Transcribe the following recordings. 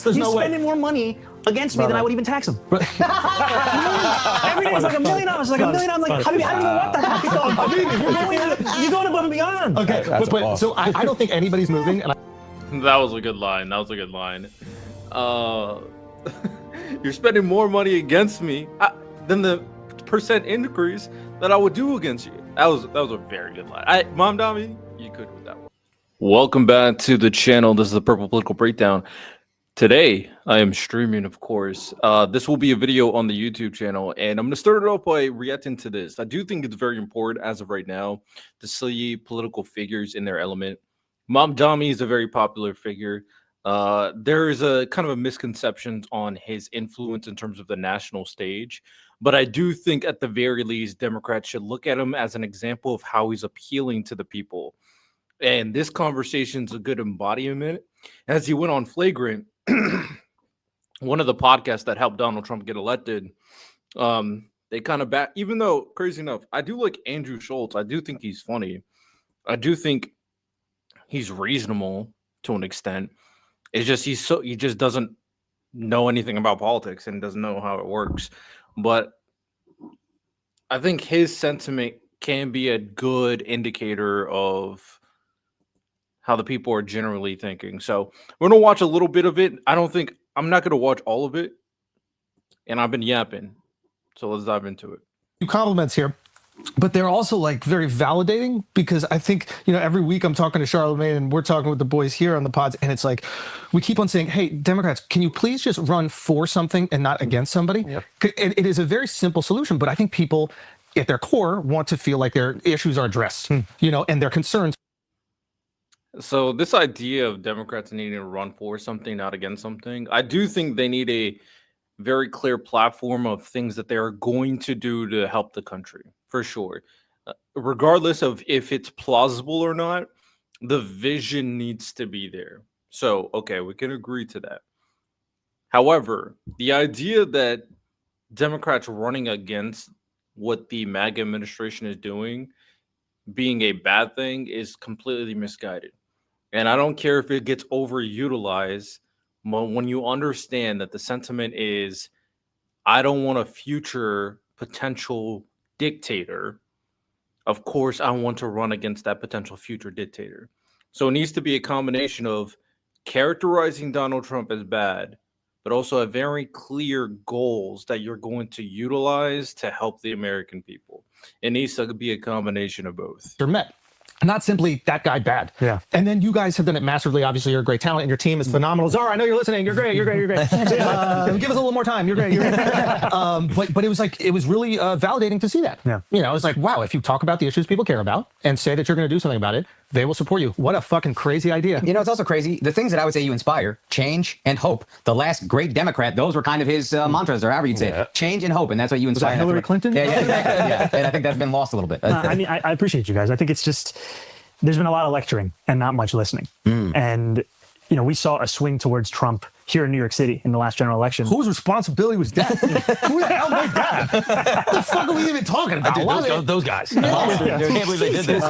There's He's no way. spending more money against me than I would even tax him. Every day it's like $1 million. It's like $1 million. I'm like, how do you even want that? You're going above and beyond. Okay, but awesome. So I don't think anybody's moving. And that was a good line. That was a good line. You're spending more money against me than the percent increase that I would do against you. That was a very good line. Mamdani, you could with that one. Welcome back to the channel. This is the Purple Political Breakdown. Today, I am streaming, of course. This will be a video on the YouTube channel, and I'm going to start it off by reacting to this. I do think it's very important, as of right now, to see political figures in their element. Mamdani is a very popular figure. There is a kind of a misconception on his influence in terms of the national stage, but I do think at the very least, Democrats should look at him as an example of how he's appealing to the people. And this conversation is a good embodiment. As he went on Flagrant, one of the podcasts that helped Donald Trump get elected, they kind of even though, crazy enough, I do like Andrew Schulz. I do think he's funny. I do think he's reasonable to an extent. It's just he just doesn't know anything about politics and doesn't know how it works. But I think his sentiment can be a good indicator of how the people are generally thinking. So we're gonna watch a little bit of it. I'm not gonna watch all of it, and I've been yapping. So let's dive into it. Few compliments here, but they're also like very validating, because I think, you know, every week I'm talking to Charlemagne and we're talking with the boys here on the pods, and it's like we keep on saying, hey, Democrats, can you please just run for something and not against somebody? Yep. It is a very simple solution, but I think people at their core want to feel like their issues are addressed, you know, and their concerns. So this idea of Democrats needing to run for something, not against something, I do think they need a very clear platform of things that they are going to do to help the country, for sure. Regardless of if it's plausible or not, the vision needs to be there. So, okay, we can agree to that. However, the idea that Democrats running against what the MAGA administration is doing being a bad thing is completely misguided. And I don't care if it gets overutilized, when you understand that the sentiment is, I don't want a future potential dictator. Of course, I want to run against that potential future dictator. So it needs to be a combination of characterizing Donald Trump as bad, but also have very clear goals that you're going to utilize to help the American people. It needs to be a combination of both. They're met. Not simply that guy bad. Yeah. And then you guys have done it massively. Obviously, you're a great talent and your team is phenomenal. Zohran, I know you're listening. You're great. You're great. You're great. Give us a little more time. You're great. You're great. But it was really validating to see that. Yeah. You know, it's like, wow, if you talk about the issues people care about and say that you're going to do something about it, they will support you. What a fucking crazy idea. You know, it's also crazy. The things that I would say you inspire, change and hope. The last great Democrat, those were kind of his mantras, or however you'd say it. Change and hope. And that's what you inspire. Was that Hillary Clinton? Yeah, exactly. Yeah. And I think that's been lost a little bit. I mean, I appreciate you guys. I think it's just, there's been a lot of lecturing and not much listening. And, you know, we saw a swing towards Trump here in New York City in the last general election. Whose responsibility was that? Who the hell made that? What the fuck are we even talking about? Dude, those guys. I can't believe they did this.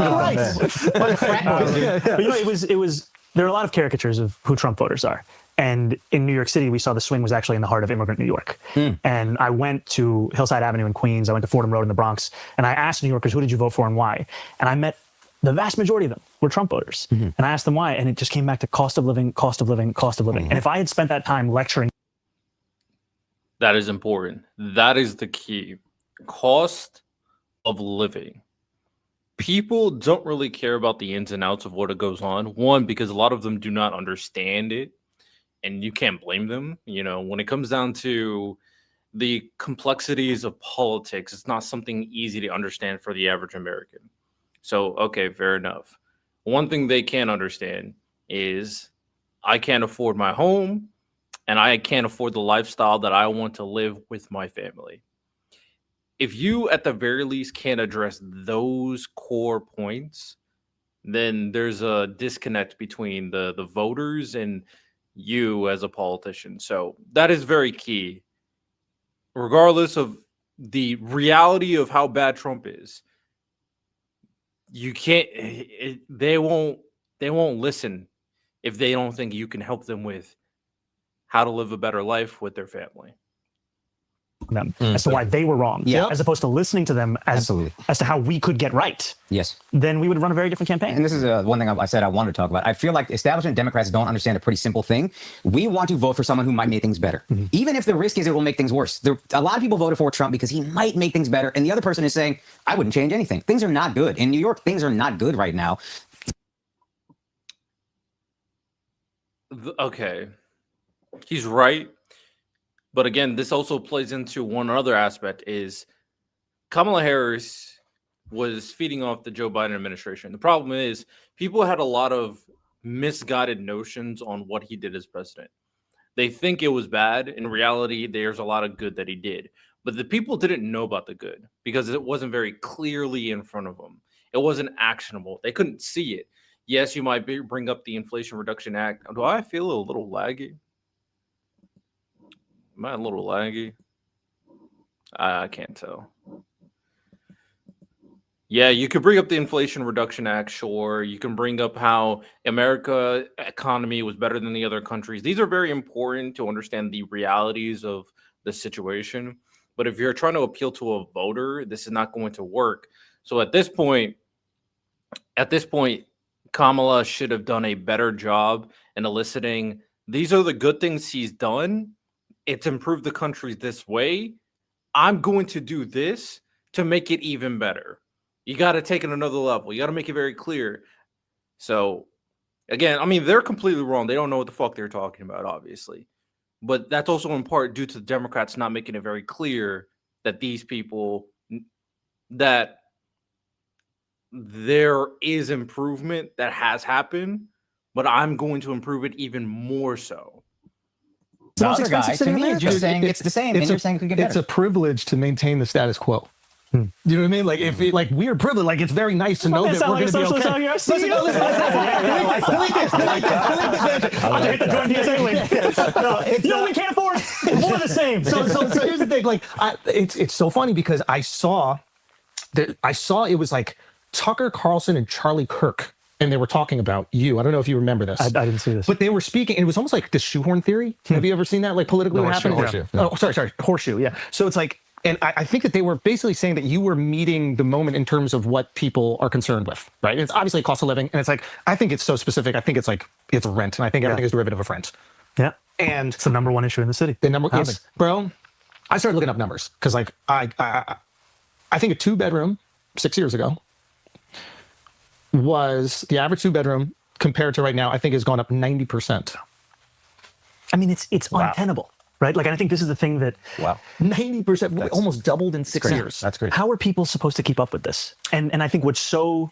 But, you know, there are a lot of caricatures of who Trump voters are. And in New York City, we saw the swing was actually in the heart of immigrant New York. And I went to Hillside Avenue in Queens. I went to Fordham Road in the Bronx. And I asked New Yorkers, who did you vote for and why? And I met the vast majority of them were Trump voters. And I asked them why, and it just came back to cost of living, cost of living, cost of living. And if I had spent that time lecturing. That is important. That is the key. Cost of living. People don't really care about the ins and outs of what goes on. One, because a lot of them do not understand it, and you can't blame them. You know, when it comes down to the complexities of politics, it's not something easy to understand for the average American. So, okay, fair enough. One thing they can't understand is I can't afford my home and I can't afford the lifestyle that I want to live with my family. If you, at the very least, can't address those core points, then there's a disconnect between the voters and you as a politician. So that is very key. Regardless of the reality of how bad Trump is, you can't, they won't listen if they don't think you can help them with how to live a better life with their family. Them as to why they were wrong, as opposed to listening to them as to how we could get right. Yes. Then we would run a very different campaign. And this is one thing I said I wanted to talk about. I feel like establishment Democrats don't understand a pretty simple thing. We want to vote for someone who might make things better, even if the risk is it will make things worse. A lot of people voted for Trump because he might make things better, and the other person is saying, I wouldn't change anything. Things are not good. In New York, things are not good right now. Okay. He's right. But again, this also plays into one other aspect is Kamala Harris was feeding off the Joe Biden administration. The problem is people had a lot of misguided notions on what he did as president. They think it was bad. In reality, there's a lot of good that he did. But the people didn't know about the good because it wasn't very clearly in front of them. It wasn't actionable. They couldn't see it. Yes, you might bring up the Inflation Reduction Act. Do I feel a little laggy? Am I a little laggy? I can't tell. Yeah, you could bring up the Inflation Reduction Act, sure. You can bring up how America economy was better than the other countries. These are very important to understand the realities of the situation. But if you're trying to appeal to a voter, this is not going to work. So at this point, Kamala should have done a better job in eliciting, these are the good things he's done. It's improved the country this way. I'm going to do this to make it even better. You got to take it another level. You got to make it very clear. So, again, I mean, they're completely wrong. They don't know what the fuck they're talking about, obviously. But that's also in part due to the Democrats not making it very clear that these people, that there is improvement that has happened, but I'm going to improve it even more so. The other guy, to me, is just saying it's the same, and you're saying it could get better. It's a privilege to maintain the status quo. You know what I mean? Like, if it, like, we're privileged, like, it's very nice to know that we're going to be okay. Listen, delete this. I'll hit the joint DSA link. No, we can't afford more of the same. So here's the thing. Like, it's so funny because I saw it was like Tucker Carlson and Charlie Kirk, and they were talking about you. I don't know if you remember this. I didn't see this. But they were speaking, and it was almost like the shoehorn theory. Have you ever seen that? Like, politically, what happened? Horseshoe. No. Oh, sorry, horseshoe. Yeah. So it's like, and I think that they were basically saying that you were meeting the moment in terms of what people are concerned with, right? And it's obviously cost of living, and it's like, I think it's so specific. I think it's like, it's rent, and I think everything is derivative of rent. Yeah. And it's the number one issue in the city. Bro, I started looking up numbers because, like, I think a 2-bedroom 6 years ago was the average 2-bedroom compared to right now, I think has gone up 90%. I mean, it's untenable, right? Like, I think this is the thing that 90% almost doubled in 6 years. That's great. How are people supposed to keep up with this? And I think what's so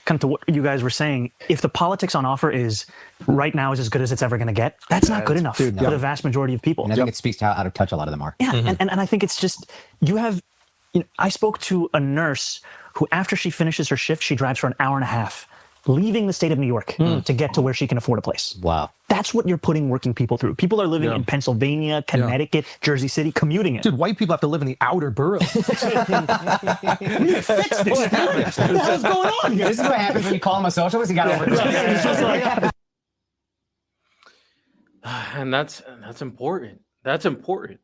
kind of to what you guys were saying, if the politics on offer is right now is as good as it's ever going to get, that's not good enough for the vast majority of people. And I think it speaks to how out of touch a lot of them are. Yeah, and I think it's just, I spoke to a nurse who, after she finishes her shift, she drives for an hour and a half, leaving the state of New York to get to where she can afford a place. Wow. That's what you're putting working people through. People are living in Pennsylvania, Connecticut, Jersey City, commuting it. Dude, white people have to live in the outer boroughs. We need to fix this. What the hell's going on here? This is what happens when you call him a socialist. You got to And that's important. That's important.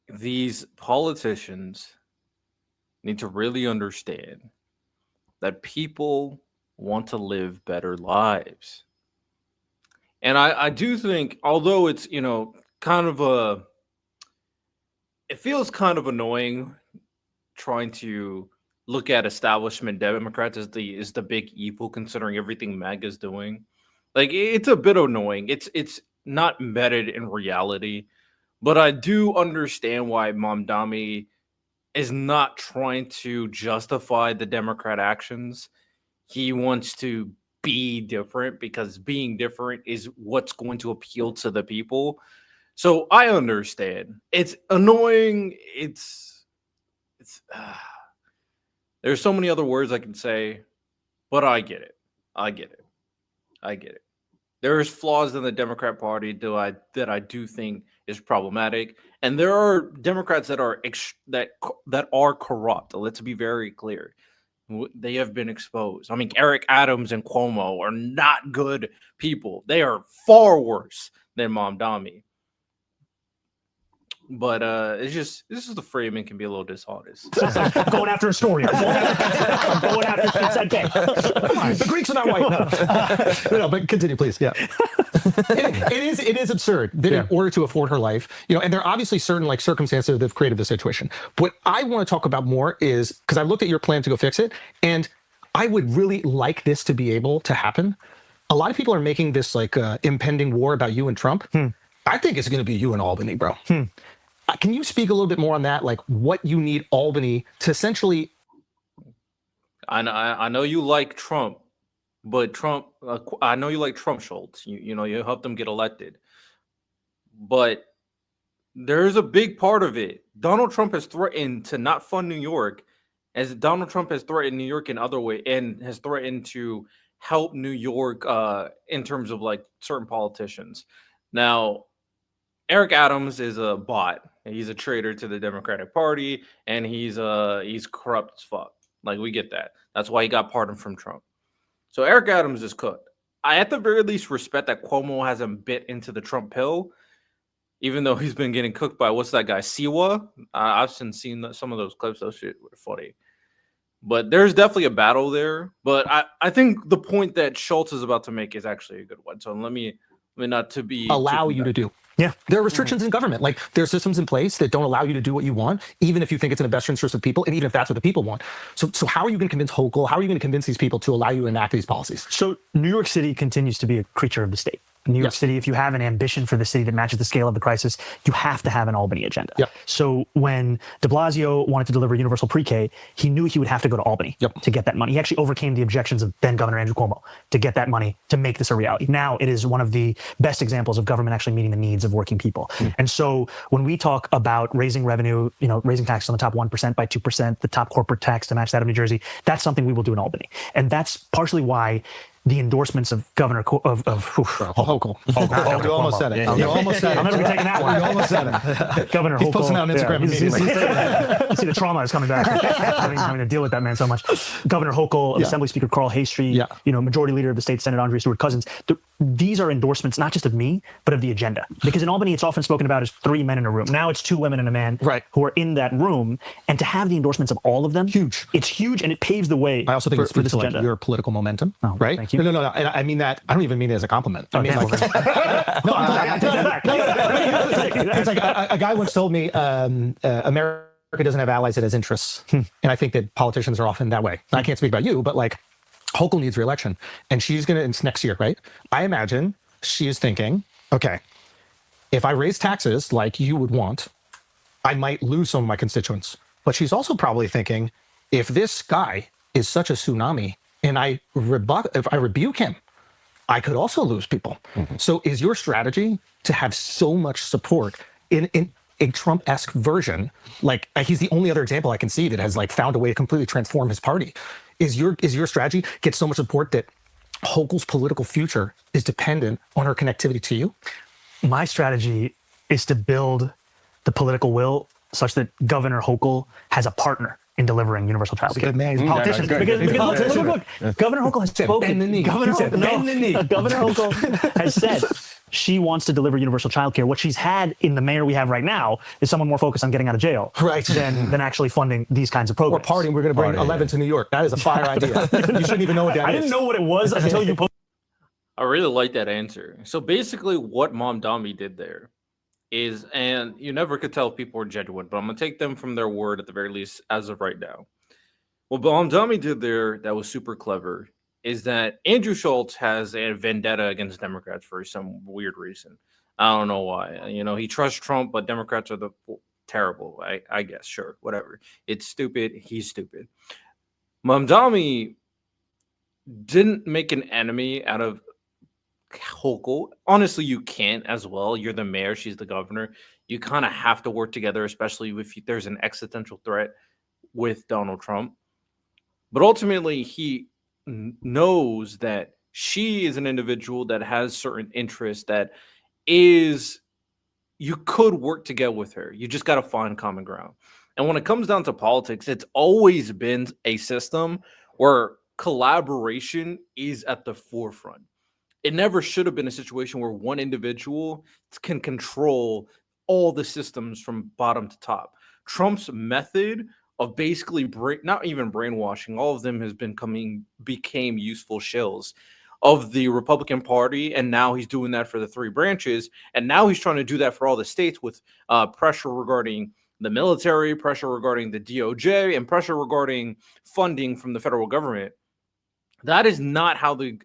These politicians need to really understand that people want to live better lives. And I do think, although it's, kind of it feels kind of annoying trying to look at establishment Democrats as the big evil, considering everything MAGA's doing. Like, it's a bit annoying. It's not embedded in reality. But I do understand why Mamdani is not trying to justify the Democrat actions. He wants to be different because being different is what's going to appeal to the people. So I understand. It's annoying. It's there's so many other words I can say, but I get it. I get it. There's flaws in the Democrat Party that I do think is problematic, and there are Democrats that are corrupt. Let's be very clear. They have been exposed. I mean, Eric Adams and Cuomo are not good people. They are far worse than Mamdani. But it's just this is the framing can be a little dishonest. I'm going after a story. I'm going after shit said gay. The Greeks are not white. No, but continue, please. Yeah. It is absurd that in order to afford her life, and there are obviously certain like circumstances that have created the situation. What I want to talk about more is because I looked at your plan to go fix it, and I would really like this to be able to happen. A lot of people are making this like impending war about you and Trump. I think it's going to be you and Albany, bro. Can you speak a little bit more on that? Like what you need Albany to essentially. I know you like Trump, but Trump, I know you like Trump, Schulz. You helped him get elected. But there's a big part of it. Donald Trump has threatened to not fund New York, as Donald Trump has threatened New York in other ways and has threatened to help New York in terms of like certain politicians. Now, Eric Adams is a bot. He's a traitor to the Democratic Party, and he's corrupt as fuck. Like, we get that. That's why he got pardoned from Trump. So Eric Adams is cooked. I, at the very least, respect that Cuomo hasn't bit into the Trump pill, even though he's been getting cooked by, what's that guy, Siwa? I've seen some of those clips. Those shit were funny. But there's definitely a battle there. But I think the point that Schulz is about to make is actually a good one. So let me not to be allow you to do. Yeah. There are restrictions in government. Like there are systems in place that don't allow you to do what you want, even if you think it's in the best interest of people, and even if that's what the people want. So how are you going to convince Hochul? How are you going to convince these people to allow you to enact these policies? So New York City continues to be a creature of the state. New York City, if you have an ambition for the city that matches the scale of the crisis, you have to have an Albany agenda. So when de Blasio wanted to deliver universal pre-K, he knew he would have to go to Albany to get that money. He actually overcame the objections of then Governor Andrew Cuomo to get that money to make this a reality. Now it is one of the best examples of government actually meeting the needs of working people. And so when we talk about raising revenue, raising taxes on the top 1% by 2%, the top corporate tax to match that of New Jersey, that's something we will do in Albany. And that's partially why the endorsements of Governor Hochul. You almost said it. You almost said it. I'm never going to take that one. You almost said it. Governor He's Hochul. posting that on Instagram immediately. See, the trauma is coming back. having to deal with that man so much. Governor Hochul, Assembly Speaker Carl Heystreet, Majority Leader of the state Senate Andrea Stewart-Cousins. These are endorsements not just of me, but of the agenda. Because in Albany, it's often spoken about as 3 men in a room. Now it's 2 women and a man who are in that room. And to have the endorsements of all of them, it's huge, and it paves the way. I also think for this like agenda. your political momentum, Oh, right? Thank you. No. I mean that. I don't even mean it as a compliment. I mean, like, it's like a guy once told me, America doesn't have allies; it has interests, and I think that politicians are often that way. I can't speak about you, but like, Hochul needs re-election, and she's gonna. It's next year, right? I imagine she is thinking, okay, if I raise taxes like you would want, I might lose some of my constituents. But she's also probably thinking, if this guy is such a tsunami, and if I rebuke him, I could also lose people. So is your strategy to have so much support in a Trump-esque version? Like he's the only other example I can see that has like found a way to completely transform his party. Is your strategy get so much support that Hochul's political future is dependent on her connectivity to you? My strategy is to build the political will such that Governor Hochul has a partner in delivering universal child care. Good man. He's a politician. Because look, Governor Hochul has spoken. Bend the knee. Governor Governor Hochul has said she wants to deliver universal child care. What she's had in the mayor we have right now is someone more focused on getting out of jail than actually funding these kinds of programs. We're partying. We're going to bring 11 to New York. That is a fire idea. You shouldn't even know what that is. I didn't know what it was until you posted. I really like that answer. So basically what Mamdani did there is, and you never could tell if people were genuine, but I'm going to take them from their word at the very least as of right now. What Mamdani did there that was super clever is that Andrew Schulz has a vendetta against Democrats for some weird reason. I don't know why. He trusts Trump, but Democrats are terrible. I guess, sure, whatever. It's stupid. He's stupid. Mamdani didn't make an enemy out of Hochul. Honestly, you can't as well. You're the mayor. She's the governor. You kind of have to work together, especially if there's an existential threat with Donald Trump. But ultimately, he knows that she is an individual that has certain interests that you could work together with her. You just got to find common ground. And when it comes down to politics, it's always been a system where collaboration is at the forefront. It never should have been a situation where one individual can control all the systems from bottom to top. Trump's method of basically not even brainwashing, all of them has became useful shills of the Republican Party, and now he's doing that for the three branches, and now he's trying to do that for all the states with pressure regarding the military, pressure regarding the DOJ, and pressure regarding funding from the federal government. That is not how the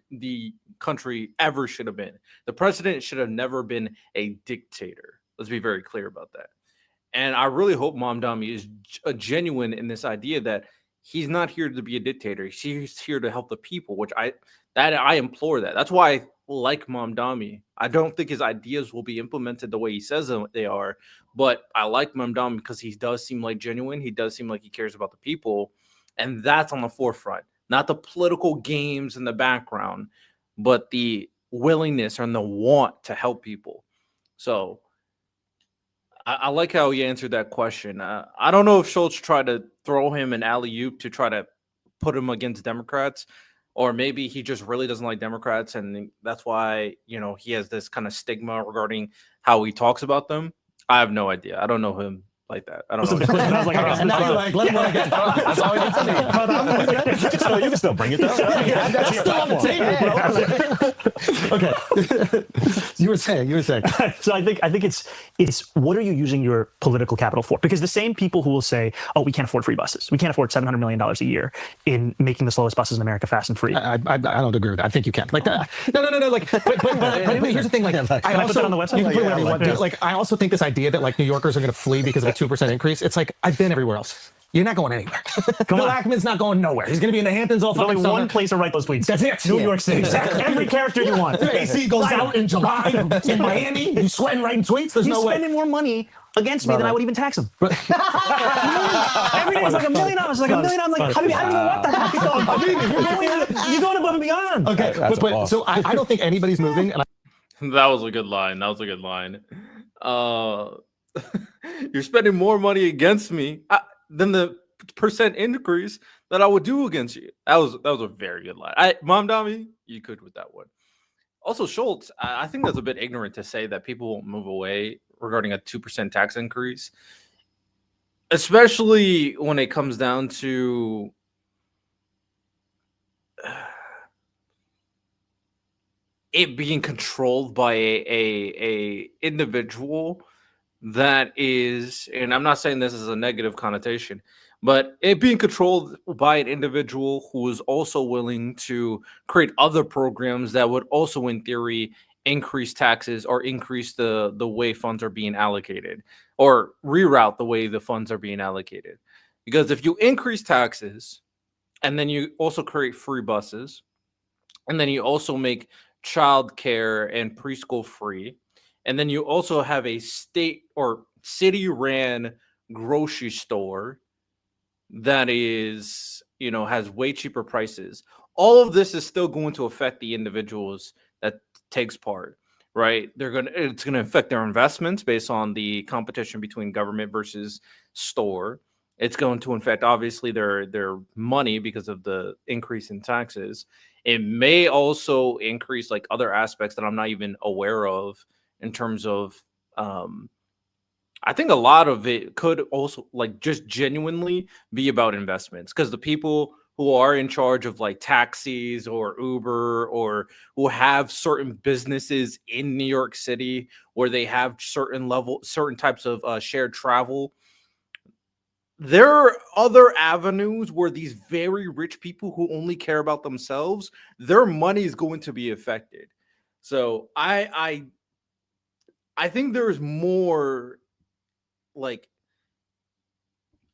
country ever should have been. The president should have never been a dictator. Let's be very clear about that. And I really hope Mamdani is genuine in this idea that he's not here to be a dictator. He's here to help the people, which I implore that. That's why I like Mamdani. I don't think his ideas will be implemented the way he says they are, but I like Mamdani because he does seem like genuine. He does seem like he cares about the people, and that's on the forefront. Not the political games in the background, but the willingness and the want to help people. So I like how he answered that question. I don't know if Schulz tried to throw him an alley-oop to try to put him against Democrats, or maybe he just really doesn't like Democrats, and that's why, he has this kind of stigma regarding how he talks about them. I have no idea. I don't know him like that. I don't know. I was like, And now you're like, let him get That's all he needs to see. You can still bring it though. That's still on the table, bro. Okay. You were saying. So I think it's what are you using your political capital for? Because the same people who will say, "Oh, we can't afford free buses. We can't afford $700 million a year in making the slowest buses in America fast and free." I don't agree with that. I think you can. Like, no. Like, but here's the thing. Like, I also put it on the website. You can put whatever you want. Yeah. Like, I also think this idea that like New Yorkers are going to flee because of a 2% increase. It's like I've been everywhere else. You're not going anywhere. Bill Ackman's not going nowhere. He's going to be in the Hamptons all There's fucking only one summer. place to write those tweets. That's it. New Yeah. York City. Exactly. Every character you want. AC goes out in July in Miami. You sweating writing tweets? There's He's no way. spending more money against me than I would even tax him. Everyone's like $1 million. Like $1 million. I'm like, how do you even want that? You're going above and beyond. Okay, but so I don't think anybody's moving. And That was a good line. You're spending more money against me than the percent increase that I would do against you. That was a very good line. Mamdani, you could with that one. Also, Schulz, I think that's a bit ignorant to say that people won't move away regarding a 2% tax increase, especially when it comes down to it being controlled by a individual that is, and I'm not saying this is a negative connotation, but it being controlled by an individual who is also willing to create other programs that would also, in theory, increase taxes or increase the way funds are being allocated or reroute the way the funds are being allocated. Because if you increase taxes and then you also create free buses and then you also make childcare and preschool free, and then you also have a state or city-ran grocery store that is, has way cheaper prices. All of this is still going to affect the individuals that takes part, right? It's gonna affect their investments based on the competition between government versus store. It's going to affect obviously their money because of the increase in taxes. It may also increase like other aspects that I'm not even aware of in terms of I think a lot of it could also like just genuinely be about investments, because the people who are in charge of like taxis or Uber or who have certain businesses in New York City where they have certain types of shared travel, there are other avenues where these very rich people who only care about themselves, their money is going to be affected. So I think there's more like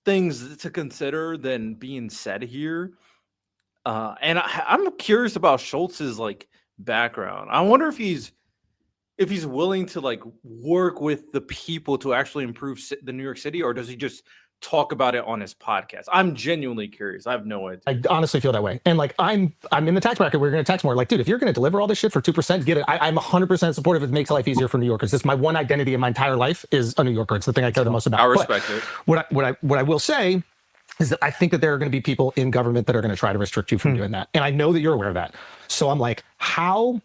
things to consider than being said here. And I'm curious about Schultz's like background. I wonder if he's willing to like work with the people to actually improve the New York City, or does he just talk about it on his podcast? I'm genuinely curious. I have no idea. I honestly feel that way. And like, I'm in the tax bracket. We're going to tax more. Like, dude, if you're going to deliver all this shit for 2%, get it. I'm 100% supportive. It makes life easier for New Yorkers. This is my one identity in my entire life is a New Yorker. It's the thing I care the most about. I respect it. What I will say is that I think that there are going to be people in government that are going to try to restrict you from doing that. And I know that you're aware of that. So I'm like, how?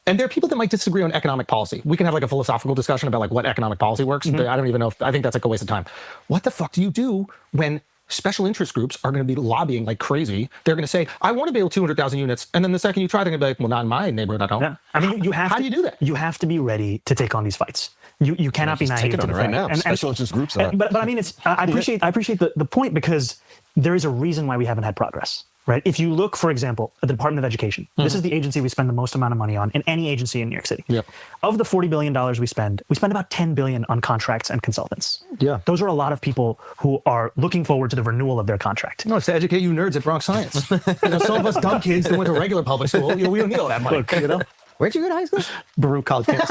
And there are people that might disagree on economic policy. We can have like a philosophical discussion about like what economic policy works. I don't even know if, I think that's like a waste of time. What the fuck do you do when special interest groups are going to be lobbying like crazy? They're going to say, I want to build 200,000 units. And then the second you try, they're going to be like, well, not in my neighborhood, I don't. Yeah. I mean, you have How to, do you do that? You have to be ready to take on these fights. You cannot be naive Take it to on the it right fact. now. And- Special interest groups. but I mean, it's I appreciate the point, because there is a reason why we haven't had progress, right? If you look, for example, at the Department of Education, this is the agency we spend the most amount of money on in any agency in New York City. Yep. Of the $40 billion we spend about $10 billion on contracts and consultants. Yeah. Those are a lot of people who are looking forward to the renewal of their contract. No, it's to educate you nerds at Bronx Science. Some of us dumb kids that went to regular public school, we don't need all that money. Look, you know, Where'd you go to high school? Baruch College campus.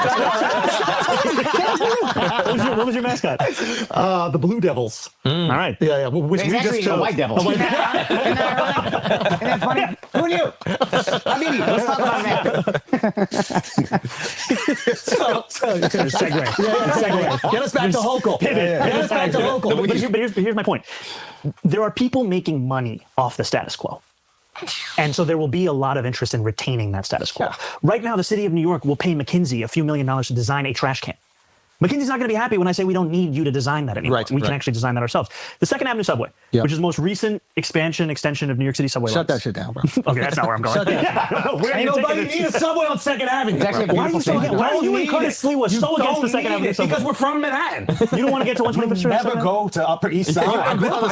what was your mascot? The Blue Devils. All right. Yeah. Which It's we actually just chose. a white devil. Isn't that funny? Who knew? I mean, let's talk about that. Segue. Segue. Get us back to Hochul. Get us back to Hochul. But here's my point. There are people making money off the status quo. And so there will be a lot of interest in retaining that status quo. Yeah. Right now, the city of New York will pay McKinsey a few $1 million to design a trash can. McKinsey's not going to be happy when I say we don't need you to design that anymore. Right, We can right. actually design that ourselves. The Second Avenue subway, Yeah. which is the most recent extension of New York City subway Shut that lines. shit down, bro. Okay, that's not where I'm going. Shut that Where are you taking this? need a subway on Second Avenue. It's actually a Why are you beautiful so thing. Why are you and need Curtis it. Lee was You so against don't the Second need Avenue it subway? because we're from Manhattan. You don't want to get to 125th Street? Never go to Upper East Side. I grew up.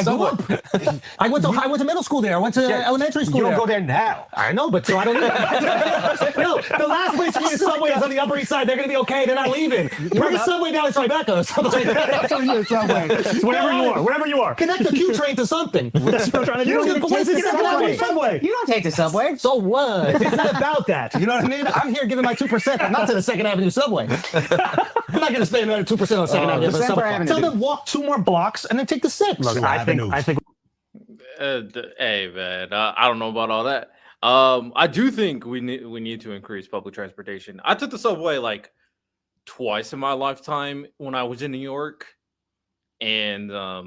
I went to middle school there. I went to elementary school You don't there. go there now. I know, but so I don't need it. No, the last place you need a subway is on the Upper East Side. They're going to be okay. They're not leaving. Bring a subway down to Tribeca or something like that. Wherever you are. Connect the Q train to something. That's what I'm trying to do. You don't get the Second Avenue subway. You don't take the subway. So what? It's not about that. You know what I mean? I'm here giving my 2%. I'm not to the Second Avenue subway. I'm not going to spend another 2% on the Second Avenue December subway. Avenue. Tell them walk 2 more blocks and then take the 6. Look, I think Hey man, I don't know about all that. I do think we need to increase public transportation. I took the subway like twice in my lifetime when I was in New York, and I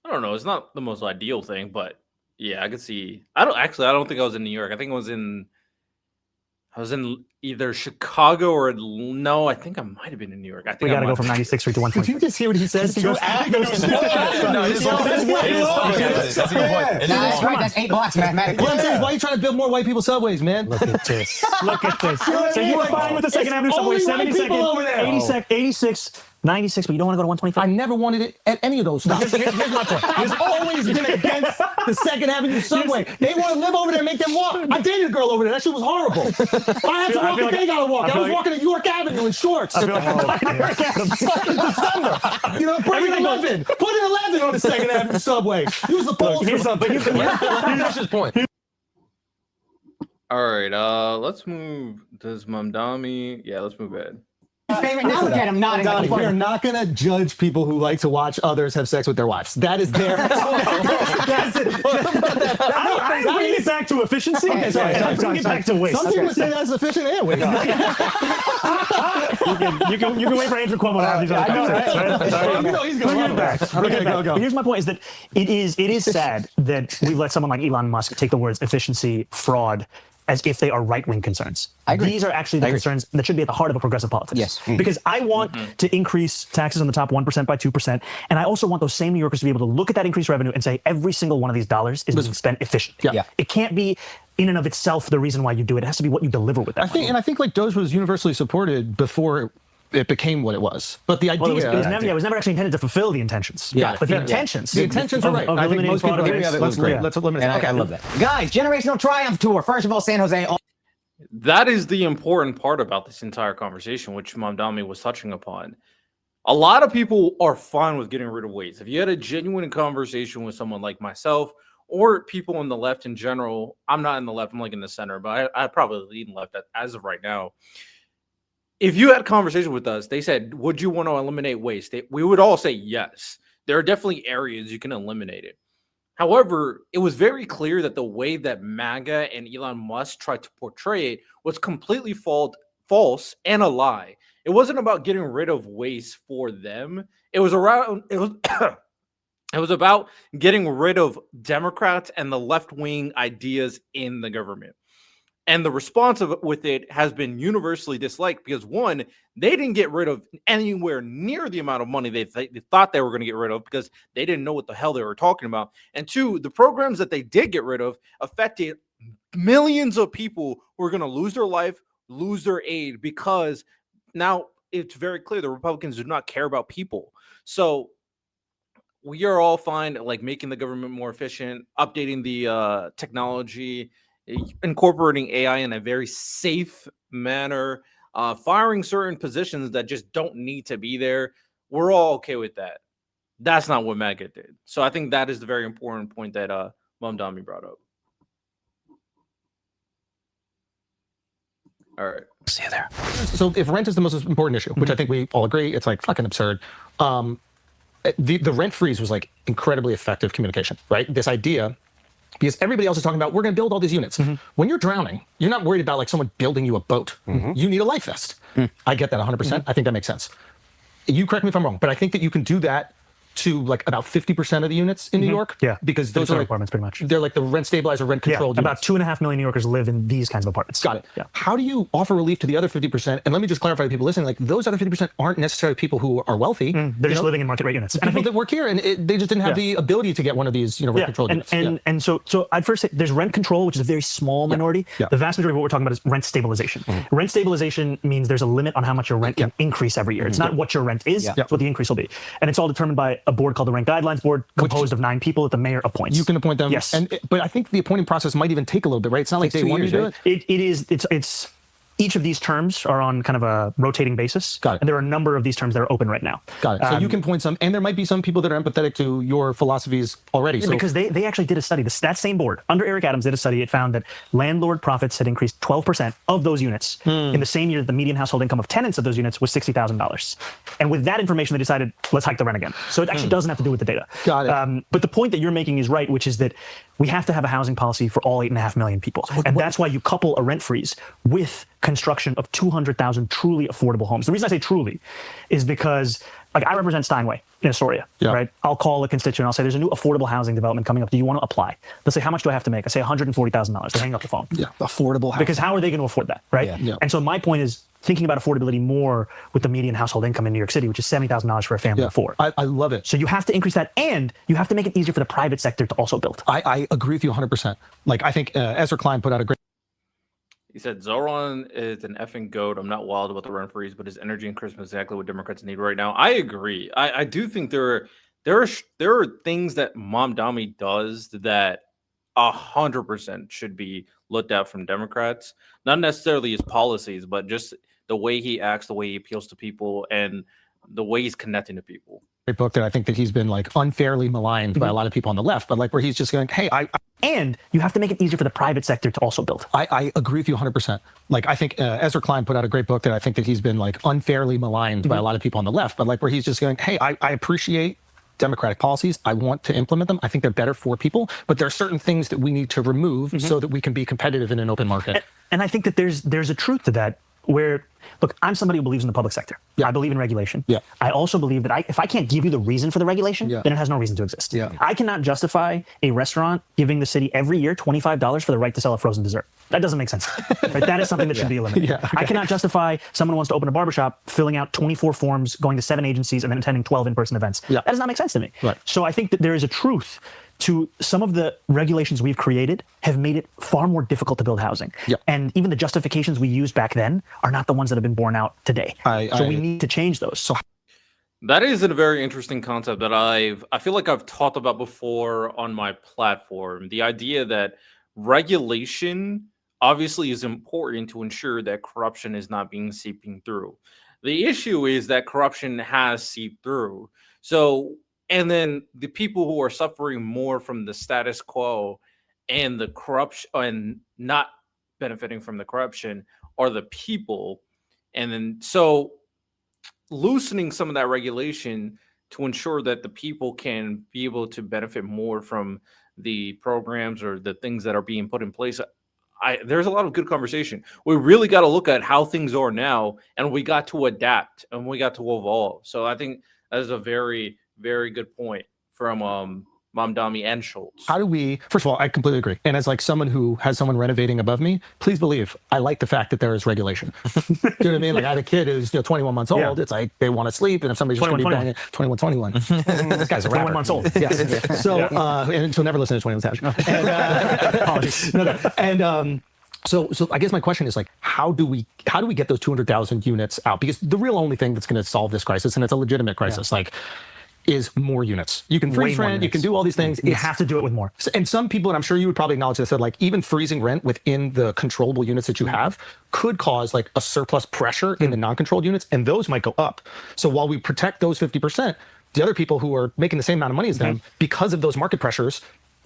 don't know. It's not the most ideal thing, but yeah, I could see. I don't think I was in New York. I think I was in either Chicago or no. I think I might have been in New York. I think we got to I go might- from 96th Street to Did 120th. you just hear what he says? He goes, That's right. That's 8 blocks mathematically. What I'm saying is, why are you trying to build more white people subways, man? Look at this. Look at this. So you were fine with the Second Avenue subway, only white 72nd, people over there. 86, 96, but you don't want to go to 125th? I never wanted it at any of those stops. Here's my point. There's always been against the Second Avenue subway. They want to live over there and make them walk. I dated a girl over there. That shit was horrible. I had to walk and they got to walk. I was walking to York Avenue in shorts. I feel like Fucking December. You know, put an 11. Put an 11 on the Second Avenue subway. Use the polls for something. Finish his point. All right, let's move. Does Mamdani? Yeah, let's move ahead. Favorite. Now look at him nodding. Donnie, we are not going to judge people who like to watch others have sex with their wives. That is their. That's it. I bring it back to efficiency. I bring it back to waste. Some people say that's efficient and waste. You can wait for Andrew Cuomo to have these other conversations, right? You know he's going to run back. Okay, go. But here's my point: is that it is sad that we've let someone like Elon Musk take the words efficiency, fraud, as if they are right-wing concerns. I agree. These are actually the concerns that should be at the heart of a progressive politics. Yes. Because I want to increase taxes on the top 1% by 2%, and I also want those same New Yorkers to be able to look at that increased revenue and say every single one of these dollars is being spent efficiently. Yeah. It can't be in and of itself the reason why you do it. It has to be what you deliver with that. I think like Doge was universally supported before it became what it was. But the idea Well, it was never actually intended to fulfill the intentions. Yeah. But the Yeah. intentions. The intentions are right. Of I think eliminating most people fraud agree. and Let's waste. let's eliminate And it. Okay. I love that. Guys, Generational Triumph Tour. First of all, San Jose. That is the important part about this entire conversation, which Mamdani was touching upon. A lot of people are fine with getting rid of weights. If you had a genuine conversation with someone like myself or people on the left in general, I'm not in the left, I'm like in the center, but I probably lean left as of right now. If you had a conversation with us, they said, would you want to eliminate waste? We would all say yes. there are definitely areas you can eliminate it. However, it was very clear that the way that MAGA and Elon Musk tried to portray it was completely false and a lie. It wasn't about getting rid of waste for them. It was around it was it was about getting rid of Democrats and the left-wing ideas in the government. And the response with it has been universally disliked because, one, they didn't get rid of anywhere near the amount of money they thought they were going to get rid of because they didn't know what the hell they were talking about. And two, the programs that they did get rid of affected millions of people who are going to lose their life, lose their aid, because now it's very clear the Republicans do not care about people. So we are all fine, like making the government more efficient, updating the technology, incorporating AI in a very safe manner, firing certain positions that just don't need to be there. We're all okay with that. That's not what MAGA did. So I think that is the very important point that Mamdani brought up. All right. See you there. So if rent is the most important issue, which I think we all agree, it's like fucking absurd. The rent freeze was like incredibly effective communication, right? This idea, because everybody else is talking about, we're going to build all these units. When you're drowning, you're not worried about like someone building you a boat. You need a life vest. I get that 100%. I think that makes sense. You correct me if I'm wrong, but I think that you can do that to like about 50% of the units in New York. Yeah, because those are like, apartments pretty much. They're like the rent stabilized or rent controlled units. About 2.5 million New Yorkers live in these kinds of apartments. Got it. Yeah. How do you offer relief to the other 50%? And let me just clarify to people listening, like those other 50% aren't necessarily people who are wealthy. They're just living in market rate units. And people that work here, and they just didn't have the ability to get one of these, rent controlled units. And so I'd first say there's rent control, which is a very small minority. The vast majority of what we're talking about is rent stabilization. Rent stabilization means there's a limit on how much your rent can increase every year. It's not what your rent is, it's what the increase will be. And it's all determined by a board called the Rent Guidelines Board, composed of 9 people that the mayor appoints. You can appoint them. Yes. But I think the appointing process might even take a little bit, right? It's not like day one you do it. It's each of these terms are on kind of a rotating basis. Got it. And there are a number of these terms that are open right now. Got it. So you can point some, and there might be some people that are empathetic to your philosophies already. So because they actually did a study. That same board, under Eric Adams, did a study. It found that landlord profits had increased 12% of those units in the same year that the median household income of tenants of those units was $60,000. And with that information, they decided, let's hike the rent again. So it actually doesn't have to do with the data. Got it. But the point that you're making is right, which is that we have to have a housing policy for all 8.5 million people. And that's why you couple a rent freeze with construction of 200,000 truly affordable homes. The reason I say truly is because, like, I represent Steinway in Astoria, right? I'll call a constituent, I'll say, there's a new affordable housing development coming up. Do you want to apply? They'll say, how much do I have to make? I say $140,000. They hang up the phone. Yeah, affordable housing. Because how are they going to afford that, right? And so my point is thinking about affordability more with the median household income in New York City, which is $70,000 for a family of 4. I love it. So you have to increase that, and you have to make it easier for the private sector to also build. I agree with you 100%. Like, I think Ezra Klein put out a great... He said, Zohran is an effing goat. I'm not wild about the rent freeze, but his energy and charisma is exactly what Democrats need right now. I agree. I do think there are things that Mamdani does that 100% should be looked at from Democrats. Not necessarily his policies, but just the way he acts, the way he appeals to people, and the way he's connecting to people. Great book that I think that he's been like unfairly maligned by a lot of people on the left, but like where he's just going, hey, and you have to make it easier for the private sector to also build. I agree with you 100%. Like, I think Ezra Klein put out a great book that I think that he's been like unfairly maligned by a lot of people on the left, but like where he's just going, hey, I appreciate Democratic policies. I want to implement them. I think they're better for people, but there are certain things that we need to remove so that we can be competitive in an open market. And I think that there's a truth to that where, look, I'm somebody who believes in the public sector. I believe in regulation. I also believe that if I can't give you the reason for the regulation, then it has no reason to exist. I cannot justify a restaurant giving the city every year $25 for the right to sell a frozen dessert. That doesn't make sense. Right? That is something that should be eliminated. I cannot justify someone who wants to open a barbershop filling out 24 forms, going to 7 agencies, and then attending 12 in-person events. That does not make sense to me. So I think that there is a truth to some of the regulations we've created have made it far more difficult to build housing. And even the justifications we used back then are not the ones that have been borne out today. So we need to change those. So that is a very interesting concept that I feel like I've talked about before on my platform. The idea that regulation obviously is important to ensure that corruption is not being seeping through. The issue is that corruption has seeped through. So, and then the people who are suffering more from the status quo and the corruption and not benefiting from the corruption are the people. And then so loosening some of that regulation to ensure that the people can be able to benefit more from the programs or the things that are being put in place. There's a lot of good conversation. We really got to look at how things are now, and we got to adapt and we got to evolve. So I think that is a very, very good point from Mamdani and Schulz. How do we, first of all, I completely agree. And as like someone who has someone renovating above me, please believe I like the fact that there is regulation. Do you know what I mean? Like I have a kid who's 21 months old. Yeah. It's like they want to sleep. And if somebody's just going to be banging 21. This guy's a 21 rapper. months old. Yes. So, and she'll never listen to 21 Savage. And, Apologies. and so I guess my question is like, how do we get those 200,000 units out? Because the real only thing that's going to solve this crisis, and it's a legitimate crisis, like, is more units. You can freeze Way more rent, you units. can do all these things. You have to do it with more. And some people, and I'm sure you would probably acknowledge this, that like even freezing rent within the controllable units that you have could cause like a surplus pressure in the non-controlled units, and those might go up. So while we protect those 50%, the other people who are making the same amount of money as them, because of those market pressures,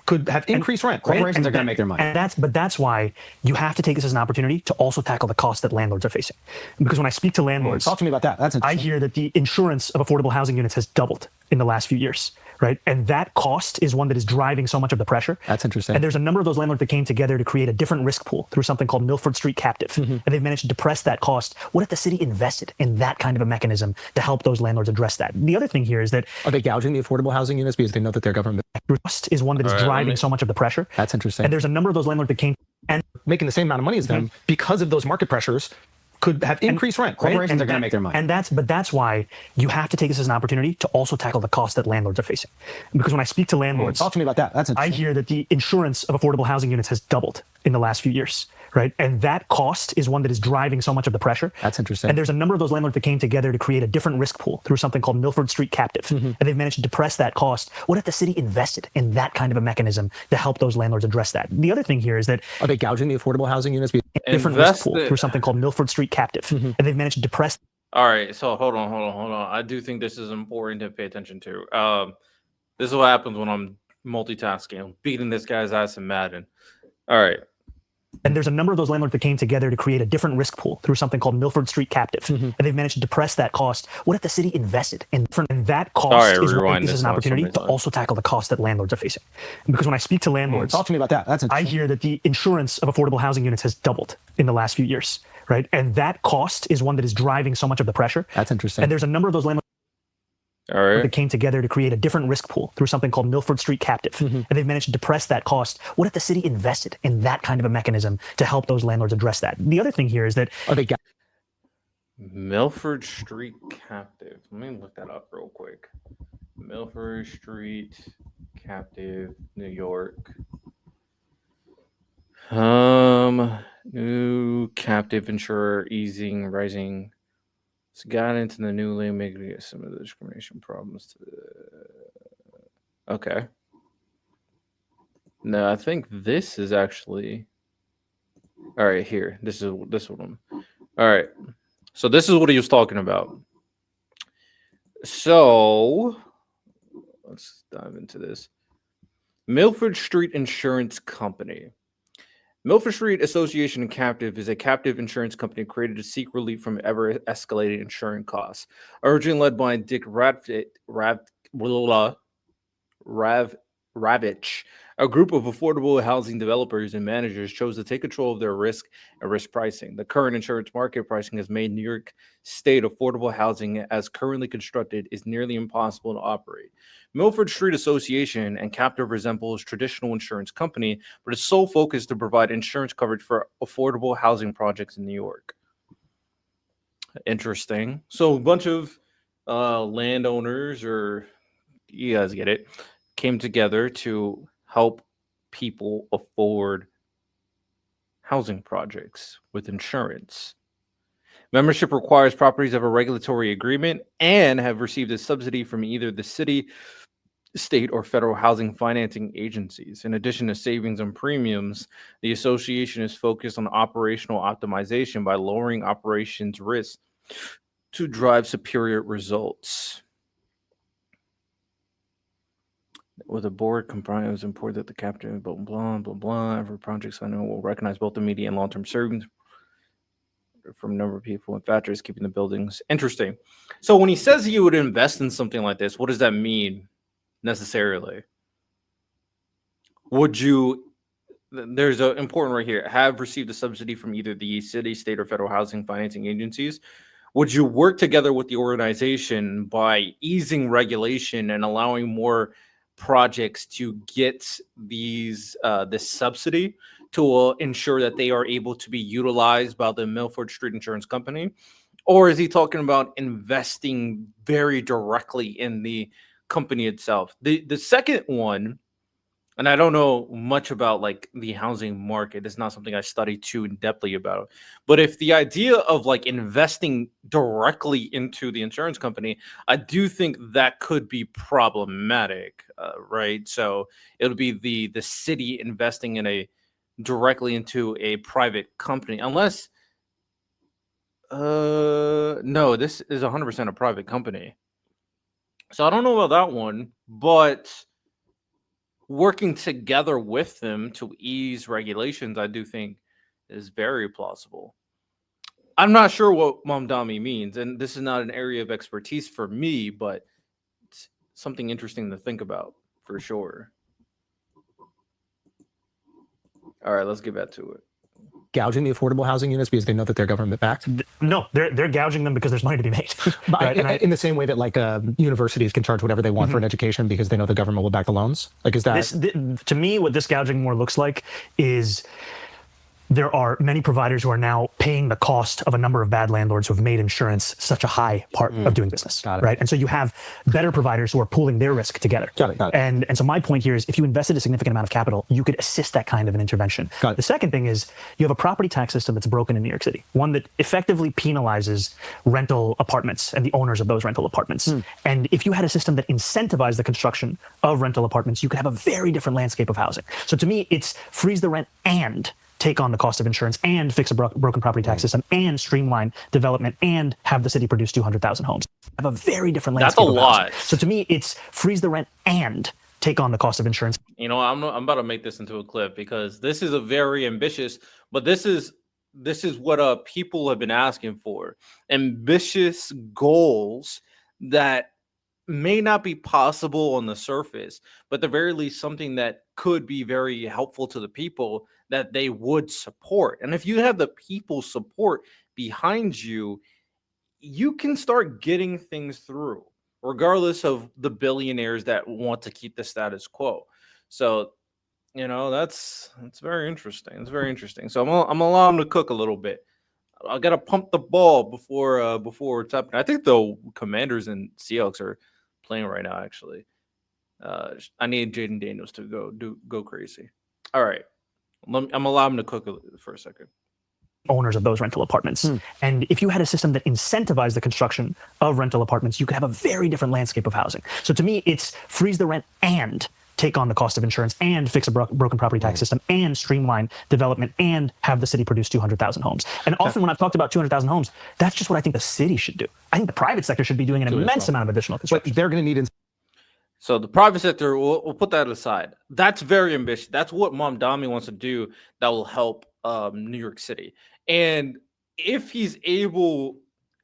could have increased rent. Right? Corporations are going to make their money. And that's why you have to take this as an opportunity to also tackle the costs that landlords are facing. Because when I speak to landlords, Talk to me about that. That's I interesting. hear that the insurance of affordable housing units has doubled in the last few years, right? And that cost is one that is driving so much of the pressure. That's interesting. And there's a number of those landlords that came together to create a different risk pool through something called Milford Street Captive. And they've managed to depress that cost. What if the city invested in that kind of a mechanism to help those landlords address that? The other thing here is that Are they gouging the affordable housing units because they know that their government cost is one that is driving so much of the pressure. That's interesting. And there's a number of those landlords that came and making the same amount of money as them because of those market pressures could have increased rent. Right? Corporations are going to make their money. And that's why you have to take this as an opportunity to also tackle the costs that landlords are facing. Because when I speak to landlords, Talk to me about that. That's I interesting. hear that the insurance of affordable housing units has doubled in the last few years, right? And that cost is one that is driving so much of the pressure. That's interesting. And there's a number of those landlords that came together to create a different risk pool through something called Milford Street Captive. And they've managed to depress that cost. What if the city invested in that kind of a mechanism to help those landlords address that? The other thing here is that Are they gouging the affordable housing units? different risk pool through something called Milford Street Captive. And they've managed to depress. All right, so hold on. I do think this is important to pay attention to. This is what happens when I'm multitasking. I'm beating this guy's ass in Madden. All right. And there's a number of those landlords that came together to create a different risk pool through something called Milford Street Captive. And they've managed to depress that cost. What if the city invested in different, and that cost Sorry, is what rewind this this is an now, opportunity to somebody's also tackle the costs that landlords are facing. Because when I speak to landlords, Talk to me about that. That's I interesting. hear that the insurance of affordable housing units has doubled in the last few years, right? And that cost is one that is driving so much of the pressure. That's interesting. And there's a number of those landlords All right. that came together to create a different risk pool through something called Milford Street Captive. And they've managed to depress that cost. What if the city invested in that kind of a mechanism to help those landlords address that? The other thing here is that Are they Milford Street Captive. Let me look that up real quick. Milford Street Captive, New York. New captive insurer easing rising. It's got into the newly making some of the discrimination problems. Okay. No, I think this is actually. All right, here. This one. All right. So this is what he was talking about. So let's dive into this. Milford Street Insurance Company. Milford Street Association and Captive is a captive insurance company created to seek relief from ever-escalating insurance costs. Originally led by Dick Ravitch, a group of affordable housing developers and managers chose to take control of their risk and risk pricing. The current insurance market pricing has made New York State affordable housing as currently constructed is nearly impossible to operate. Milford Street Association and Captive resembles traditional insurance company, but its sole focus is to provide insurance coverage for affordable housing projects in New York. Interesting. So a bunch of landowners, or you guys get it, came together to help people afford housing projects with insurance. Membership requires properties have a regulatory agreement and have received a subsidy from either the city, state, or federal housing financing agencies. In addition to savings on premiums, the association is focused on operational optimization by lowering operations risk to drive superior results. With a board comprised, it was important that the captain, blah, blah, blah, blah, every project signing will recognize both immediate and long-term savings. from a number of people, and factors keeping the buildings. Interesting. So when he says he would invest in something like this, what does that mean necessarily? Would you? There's an important right here. Have received a subsidy from either the city, state, or federal housing financing agencies. Would you work together with the organization by easing regulation and allowing more projects to get these this subsidy to ensure that they are able to be utilized by the Milford Street Insurance Company? Or is he talking about investing very directly in the company itself? The second one, and I don't know much about like the housing market. It's not something I study too in depthly about. But if the idea of like investing directly into the insurance company, I do think that could be problematic, right? So it'll be the city investing in directly into a private company, unless no, this is 100% a private company. So I don't know about that one, but working together with them to ease regulations, I do think is very plausible. I'm not sure what Mamdani means, and this is not an area of expertise for me, but it's something interesting to think about for sure. All right, let's get back to it. Gouging the affordable housing units because they know that they're government backed. No, they're gouging them because there's money to be made. Right? In the same way that like universities can charge whatever they want for an education because they know the government will back the loans. Like, is that to me, what this gouging more looks like is there are many providers who are now paying the cost of a number of bad landlords who have made insurance such a high part of doing business. Right. And so you have better providers who are pooling their risk together. Got it. And so my point here is if you invested a significant amount of capital, you could assist that kind of an intervention. The second thing is you have a property tax system that's broken in New York City, one that effectively penalizes rental apartments and the owners of those rental apartments. And if you had a system that incentivized the construction of rental apartments, you could have a very different landscape of housing. So to me, it's freeze the rent and take on the cost of insurance and fix a broken property tax system and streamline development and have the city produce 200,000 homes. Have a very different landscape. That's a lot. So to me, it's freeze the rent and take on the cost of insurance. You know, I'm about to make this into a clip because this is a very ambitious, but this is what people have been asking for. Ambitious goals that may not be possible on the surface, but at the very least something that could be very helpful to the people that they would support. And if you have the people support behind you, you can start getting things through, regardless of the billionaires that want to keep the status quo. So, you know, that's very interesting. It's very interesting. So I'm allow them to cook a little bit. I gotta pump the ball before it's happening. I think the Commanders and Seahawks are playing right now. Actually, I need Jaden Daniels to go crazy. All right, I'm allowing him to cook for a second. Owners of those rental apartments. And if you had a system that incentivized the construction of rental apartments, you could have a very different landscape of housing. So to me, it's freeze the rent and take on the cost of insurance and fix a broken property tax system and streamline development and have the city produce 200,000 homes. And often when I've talked about 200,000 homes, that's just what I think the city should do. I think the private sector should be doing an immense amount of additional construction. But they're going to need. So the private sector, we'll put that aside. That's very ambitious. That's what Mamdani wants to do that will help New York City. And if he's able,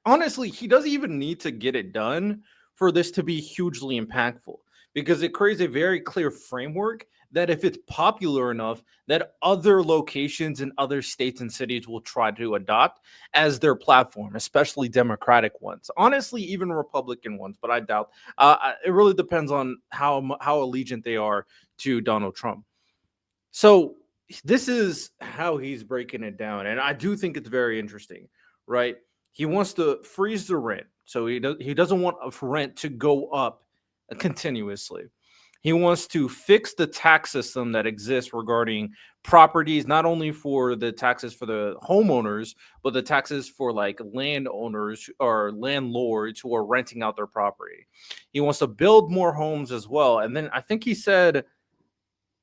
honestly, he doesn't even need to get it done for this to be hugely impactful, because it creates a very clear framework that if it's popular enough, that other locations in other states and cities will try to adopt as their platform, especially Democratic ones. Honestly, even Republican ones, but I doubt. It really depends on how allegiant they are to Donald Trump. So this is how he's breaking it down, and I do think it's very interesting, right? He wants to freeze the rent, so he doesn't want rent to go up continuously. He wants to fix the tax system that exists regarding properties, not only for the taxes for the homeowners, but the taxes for like landowners or landlords who are renting out their property. He wants to build more homes as well. And then I think he said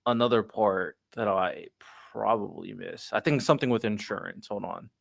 another part that I probably missed. I think something with insurance. Hold on.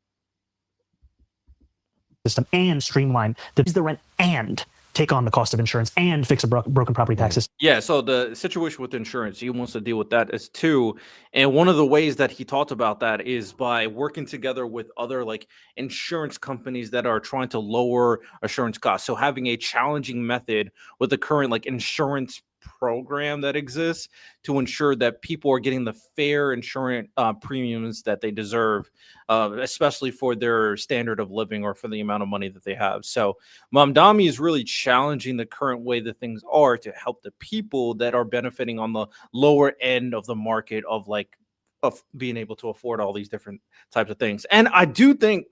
System and streamline the rent and take on the cost of insurance and fix a broken property tax system. Yeah, so the situation with insurance, he wants to deal with that as too. And one of the ways that he talked about that is by working together with other like insurance companies that are trying to lower insurance costs. So having a challenging method with the current like insurance program that exists to ensure that people are getting the fair insurance premiums that they deserve, especially for their standard of living or for the amount of money that they have. So Mamdani is really challenging the current way that things are to help the people that are benefiting on the lower end of the market of like of being able to afford all these different types of things. And I do think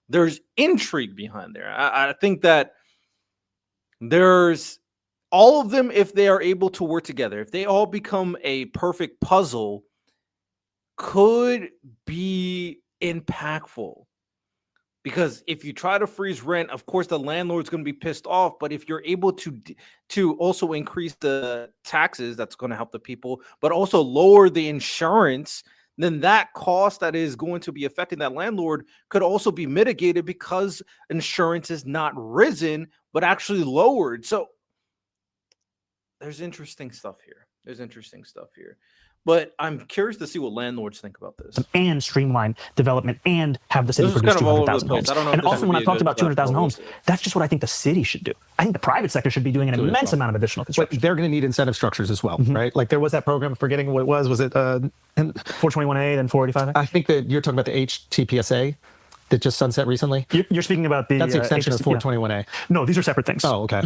there's intrigue behind there. I think that there's all of them, if they are able to work together, if they all become a perfect puzzle, could be impactful. Because if you try to freeze rent, of course, the landlord's going to be pissed off. But if you're able to also increase the taxes, that's going to help the people, but also lower the insurance, then that cost that is going to be affecting that landlord could also be mitigated because insurance is not risen, but actually lowered. So there's interesting stuff here. But I'm curious to see what landlords think about this. And streamline development and have the city This is produce kind of all over 200,000 the place. homes. I don't know if And this often would when be I've a talked good about 200,000 homes, platform. that's just what I think the city should do. I think the private sector should be doing an immense amount of additional But construction. they're going to need incentive structures as well, right? Like there was that program, forgetting what it was. Was it? And 421A, then 485A? I think that you're talking about the HTPSA that just sunset recently. You're speaking about the... That's the extension of HST, yeah. 421A. No, these are separate things. Oh, okay.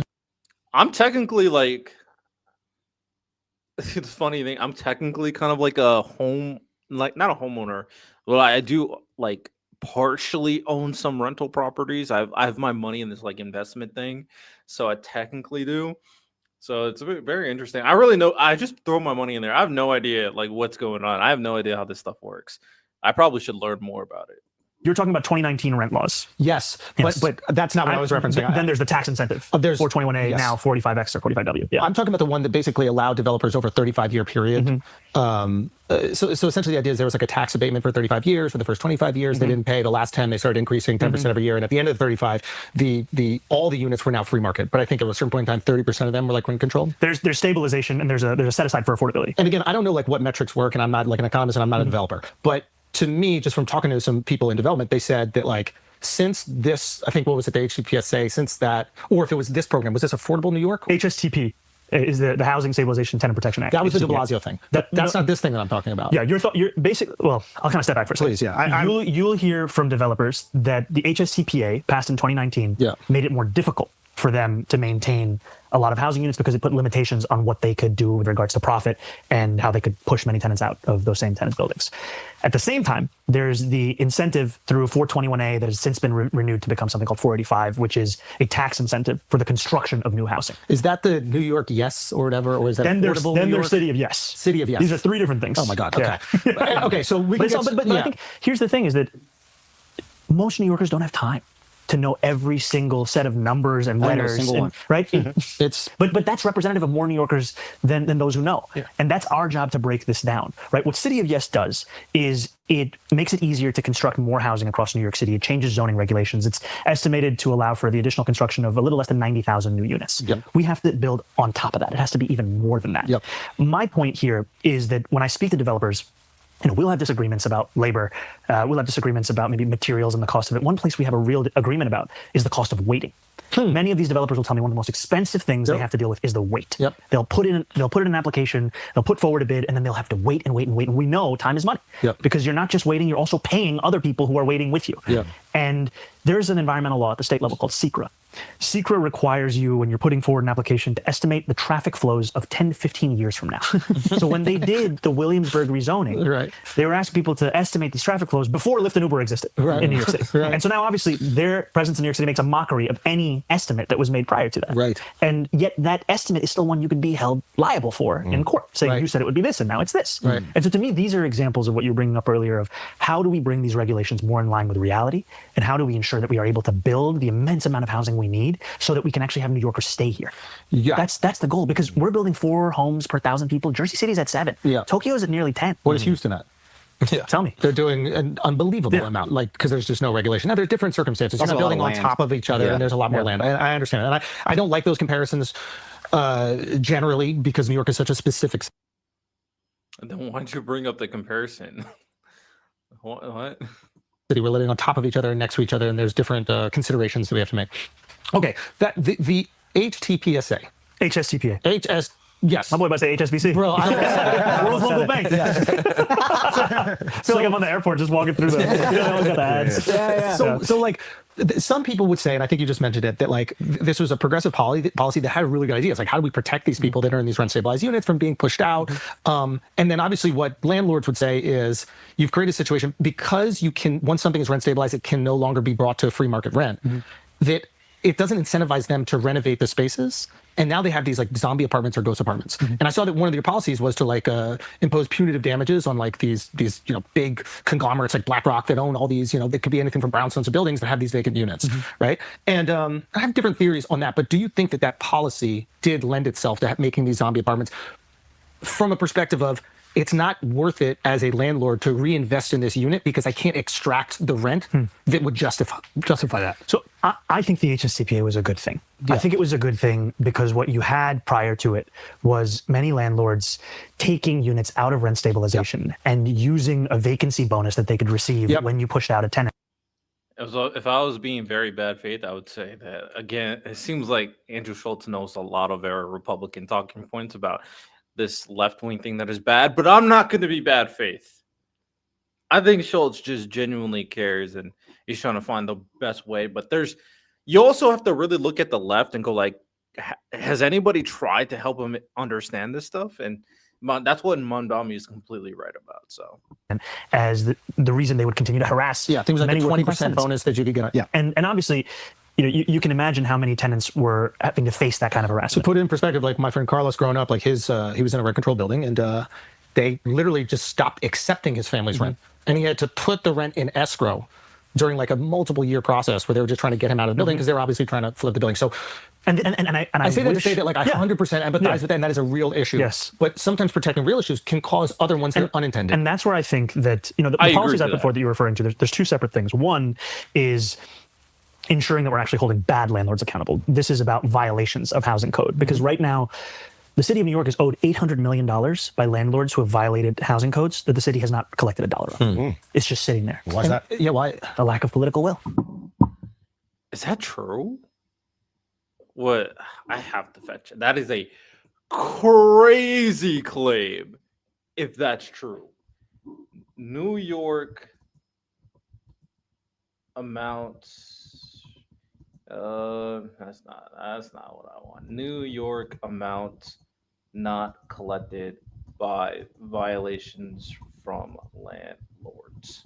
I'm technically like, it's funny thing. I'm technically kind of like a home, like not a homeowner. Well, I do like partially own some rental properties. I have my money in this like investment thing, so I technically do. So it's very interesting. I really know. I just throw my money in there. I have no idea like what's going on. I have no idea how this stuff works. I probably should learn more about it. You're talking about 2019 rent laws. Yes, Yes. but that's not what I was referencing. Then there's the tax incentive. There's 421A, yes. now 45X or 45W. Yeah. I'm talking about the one that basically allowed developers over a 35-year period. So essentially the idea is there was like a tax abatement for 35 years. For the first 25 years, they didn't pay. The last 10, they started increasing 10% every year. And at the end of the 35, all the units were now free market. But I think at a certain point in time, 30% of them were like rent controlled. There's stabilization and there's a set aside for affordability. And again, I don't know like what metrics work, and I'm not like an economist and I'm not a developer. But to me, just from talking to some people in development, they said that like since this, I think what was it, the HCPSA, since that, or if it was this program, was this Affordable New York? HSTP is the Housing Stabilization Tenant Protection Act. That was the de HSTP. Blasio thing. That's not this thing that I'm talking about. Yeah, you're basically, well, I'll kind of step back for a second. Please, yeah. You'll hear from developers that the HSTPA passed in 2019 made it more difficult for them to maintain a lot of housing units because it put limitations on what they could do with regards to profit and how they could push many tenants out of those same tenant buildings. At the same time, there's the incentive through 421A that has since been renewed to become something called 485, which is a tax incentive for the construction of new housing. Is that the New York Yes or whatever, or is that Then Affordable New there's York? City of Yes. City of Yes. These are three different things. Oh my God. Okay. Yeah. Okay. So we can But I think here's the thing is that most New Yorkers don't have time to know every single set of numbers and letters, right? It's but that's representative of more New Yorkers than those who know, and that's our job to break this down, right? What City of Yes does is it makes it easier to construct more housing across New York City. It changes zoning regulations. It's estimated to allow for the additional construction of a little less than 90,000 new units. We have to build on top of that. It has to be even more than that. My point here is that when I speak to developers, we'll have disagreements about labor. We'll have disagreements about maybe materials and the cost of it. One place we have a real agreement about is the cost of waiting. Many of these developers will tell me one of the most expensive things they have to deal with is the wait. They'll put in an application, they'll put forward a bid, and then they'll have to wait and wait and wait. And we know time is money because you're not just waiting, you're also paying other people who are waiting with you. And there's an environmental law at the state level called SECRA. SECRA requires you, when you're putting forward an application, to estimate the traffic flows of 10 to 15 years from now. So when they did the Williamsburg rezoning, they were asking people to estimate these traffic flows before Lyft and Uber existed in New York City. And so now, obviously, their presence in New York City makes a mockery of any estimate that was made prior to that. And yet that estimate is still one you could be held liable for in court, saying you said it would be this and now it's this. And so to me, these are examples of what you were bringing up earlier of how do we bring these regulations more in line with reality, and how do we ensure that we are able to build the immense amount of housing we need so that we can actually have New Yorkers stay here. That's the goal, because we're building 4 homes per 1,000 people. Jersey City's at 7. Tokyo's at nearly 10. What is Houston at? Yeah. Tell me. They're doing an unbelievable amount, like, because there's just no regulation. Now, there's different circumstances. You're Also not a lot building of on land. top of each other, and there's a lot more land. I understand it. And I don't like those comparisons generally because New York is such a specific And then why'd you bring up the comparison? What? city. We're living on top of each other and next to each other, and there's different considerations that we have to make. Okay, that the HTPSA, HSTPA. HS, yes. My boy about to say HSBC. Bro, I World's Local Bank. I feel like I'm on the airport just walking through the. They always got the ads. So like some people would say, and I think you just mentioned it, that like this was a progressive policy that had a really good idea. It's like, how do we protect these people that are in these rent stabilized units from being pushed out? And then obviously what landlords would say is you've created a situation because you can, once something is rent stabilized, it can no longer be brought to free market rent. That it doesn't incentivize them to renovate the spaces. And now they have these like zombie apartments or ghost apartments. And I saw that one of your policies was to like impose punitive damages on like these big conglomerates like BlackRock that own all these, it could be anything from brownstones to buildings that have these vacant units, right? And I have different theories on that, but do you think that that policy did lend itself to making these zombie apartments from a perspective of it's not worth it as a landlord to reinvest in this unit because I can't extract the rent that would justify that? So I think the HSCPA was a good thing. I think it was a good thing because what you had prior to it was many landlords taking units out of rent stabilization and using a vacancy bonus that they could receive when you pushed out a tenant. If I was being very bad faith, I would say that, again, it seems like Andrew Schulz knows a lot of our Republican talking points about this left-wing thing that is bad, but I'm not going to be bad faith. I think Schulz just genuinely cares and he's trying to find the best way. But you also have to really look at the left and go like, has anybody tried to help him understand this stuff? And that's what Mamdani is completely right about. So, as the reason they would continue to harass, things like many a 20% tenants. bonus that you could get. And obviously, you can imagine how many tenants were having to face that kind of To harassment. put it in perspective, like my friend Carlos growing up, like he was in a rent control building and they literally just stopped accepting his family's rent. And he had to put the rent in escrow during like a multiple year process where they were just trying to get him out of the building because they were obviously trying to flip the building. So And I say that to say that like I 100% empathize with that, and that is a real issue. Yes. But sometimes protecting real issues can cause other ones that are unintended. And that's where I think that, the I agree policies I to put that. forward that you're referring to, there's two separate things. One is ensuring that we're actually holding bad landlords accountable. This is about violations of housing code, because right now, the city of New York is owed $800 million by landlords who have violated housing codes that the city has not collected a dollar on. It's just sitting there. Why's that? Yeah, why? The lack of political will. is that true? What? I have to fetch it. That is a crazy claim, if that's true. New York amounts. That's not what I want. New York amount not collected by violations from landlords.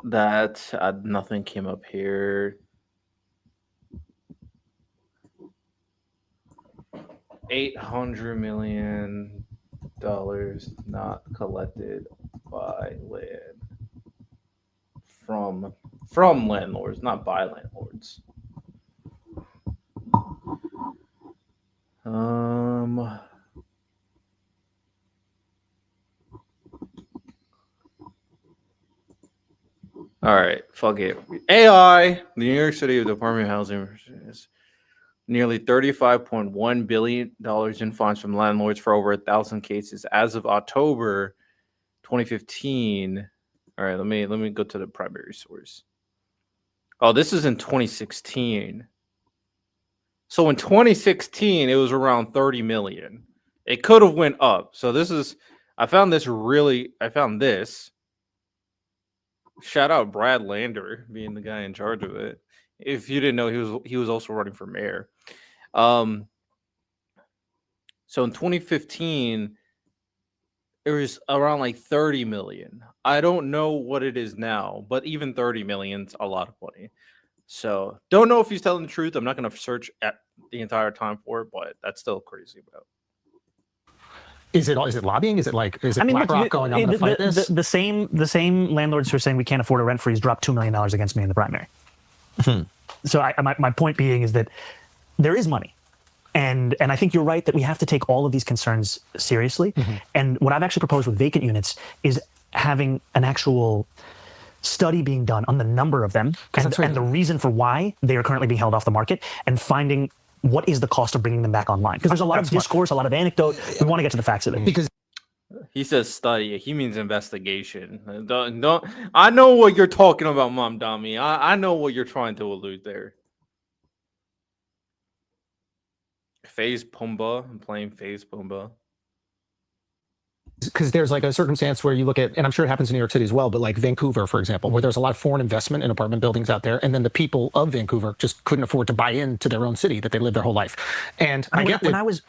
That nothing came up here. $800 million not collected by land from landlords, not by landlords. All right, fuck it. AI, the New York City Department of Housing, is nearly $35.1 billion in fines from landlords for over 1,000 cases as of October 2015. All right, let me go to the primary source. Oh, this is in 2016. So in 2016, it was around 30 million. It could have went up. So I found this. Shout out Brad Lander being the guy in charge of it. If you didn't know, he was also running for mayor. So in 2015, it was around like 30 million. I don't know what it is now, but even 30 million's a lot of money. So don't know if he's telling the truth. I'm not going to search at the entire time for it, but that's still crazy, bro. Is it lobbying? Is it BlackRock going, I'm going to fight this? The same landlords who are saying we can't afford a rent freeze dropped $2 million against me in the primary. So my point being is that there is money. And I think you're right that we have to take all of these concerns seriously. And what I've actually proposed with vacant units is having an actual study being done on the number of them and the reason for why they are currently being held off the market, and finding what is the cost of bringing them back online. Because there's a lot of discourse, a lot of anecdote. We want to get to the facts of it. Because he says study. He means investigation. Don't. I know what you're talking about, Mamdani. I know what you're trying to allude there. Phase Pumbaa. I'm playing Phase Pumbaa. because there's like a circumstance where you look at, and I'm sure it happens in New York City as well, but like Vancouver, for example, where there's a lot of foreign investment in apartment buildings out there, and then the people of Vancouver just couldn't afford to buy into their own city that they lived their whole life. And I was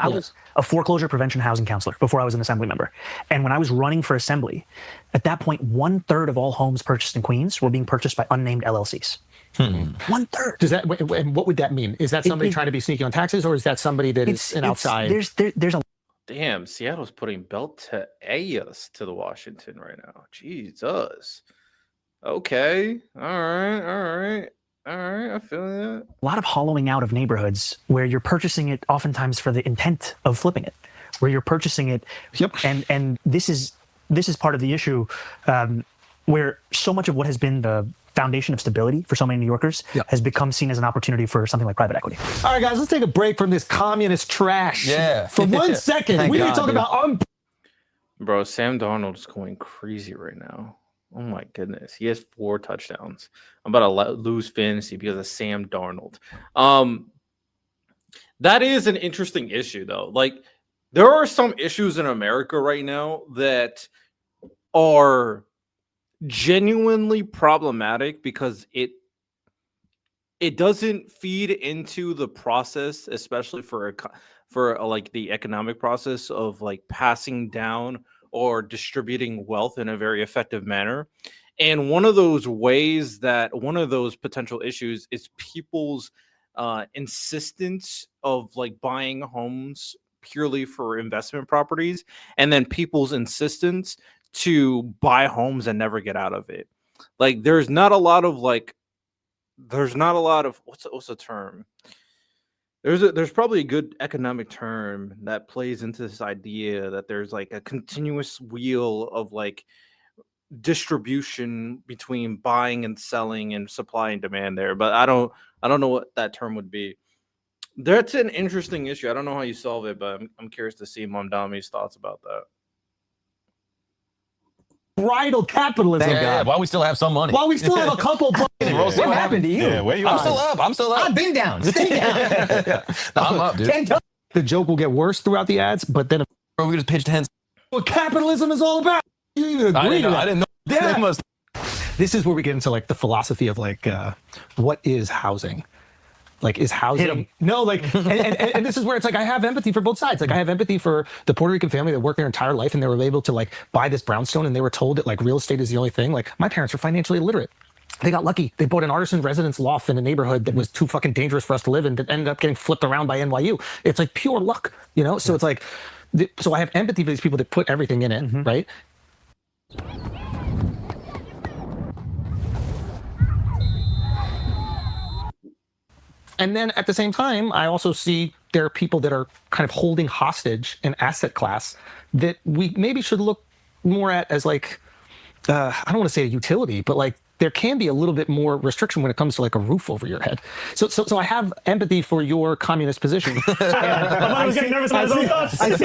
a foreclosure prevention housing counselor before I was an assembly member, and when I was running for assembly, at that point, 1/3 of all homes purchased in Queens were being purchased by unnamed LLCs. 1/3. Does that? And what would that mean? Is that somebody trying to be sneaky on taxes, or is that somebody that is an outside? There's a Damn, Seattle's putting belt to Ayers to the Washington right now. Jesus. Okay. All right. I feel that. a lot of hollowing out of neighborhoods where you're purchasing it oftentimes for the intent of flipping it, where you're purchasing it. Yep. And this is part of the issue, where so much of what has been the foundation of stability for so many New Yorkers has become seen as an opportunity for something like private equity. All right, guys, let's take a break from this communist trash. Yeah. For 1 second. Thank We need to God, talk dude. about Bro, Sam Darnold's going crazy right now. Oh my goodness. He has 4 touchdowns. I'm about to lose fantasy because of Sam Darnold. That is an interesting issue, though. Like, there are some issues in America right now that are genuinely problematic because it doesn't feed into the process, especially for like the economic process of like passing down or distributing wealth in a very effective manner. And one of those potential issues is people's insistence of like buying homes purely for investment properties, and then people's insistence to buy homes and never get out of it. Like, there's not a lot of what's the term? There's probably a good economic term that plays into this idea that there's like a continuous wheel of like distribution between buying and selling and supply and demand there, but I don't know what that term would be. That's an interesting issue. I don't know how you solve it, but I'm curious to see Mamdani's thoughts about that. bridal capitalism. Yeah, while we still have some money. While we still have a couple bucks. What happened to you? Yeah, where you I'm at? still up. I've been down. Stay down. No, I'm up, dude. The joke will get worse throughout the ads, but then Bro, we just pitched 10. what capitalism is all about. You didn't even agree to that. I didn't know. Yeah. They must. This is where we get into like the philosophy of like what is housing? Like, is housing and this is where it's like I have empathy for both sides. Like, I have empathy for the Puerto Rican family that worked their entire life and they were able to like buy this brownstone and they were told that like real estate is the only thing. Like, my parents were financially illiterate. They got lucky. They bought an artisan residence loft in a neighborhood that was too fucking dangerous for us to live in, that ended up getting flipped around by NYU. It's like pure luck, you know? So it's like, so I have empathy for these people that put everything in it, right? And then at the same time, I also see there are people that are kind of holding hostage an asset class that we maybe should look more at as like, I don't want to say a utility, but like there can be a little bit more restriction when it comes to like a roof over your head. So I have empathy for your communist position. I was getting nervous about his own thoughts. I